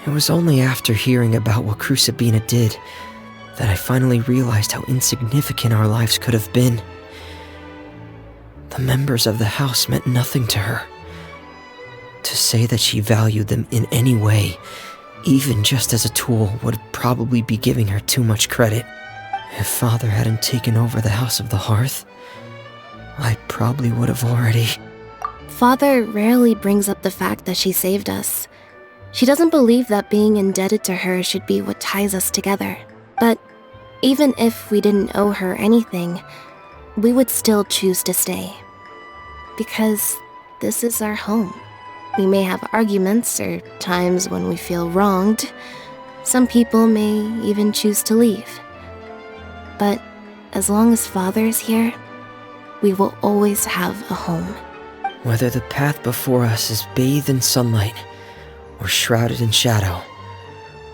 It was only after hearing about what Crucibina did that I finally realized how insignificant our lives could have been. The members of the house meant nothing to her. To say that she valued them in any way, even just as a tool, would probably be giving her too much credit. If Father hadn't taken over the House of the Hearth, I probably would have already... Father rarely brings up the fact that she saved us. She doesn't believe that being indebted to her should be what ties us together. But even if we didn't owe her anything, we would still choose to stay. Because this is our home. We may have arguments or times when we feel wronged. Some people may even choose to leave. But as long as Father is here, we will always have a home. Whether the path before us is bathed in sunlight or shrouded in shadow,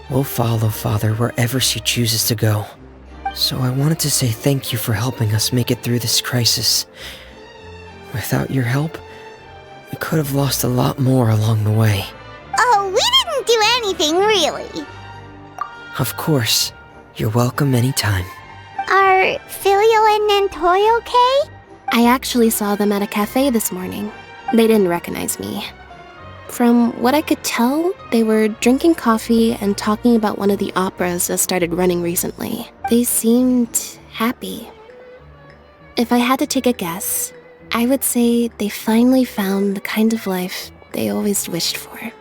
we'll follow Father wherever she chooses to go. So I wanted to say thank you for helping us make it through this crisis. Without your help, we could have lost a lot more along the way. Oh, we didn't do anything, really. Of course. You're welcome anytime. Are Filial and Nantoy okay? I actually saw them at a cafe this morning. They didn't recognize me. From what I could tell, they were drinking coffee and talking about one of the operas that started running recently. They seemed happy. If I had to take a guess, I would say they finally found the kind of life they always wished for.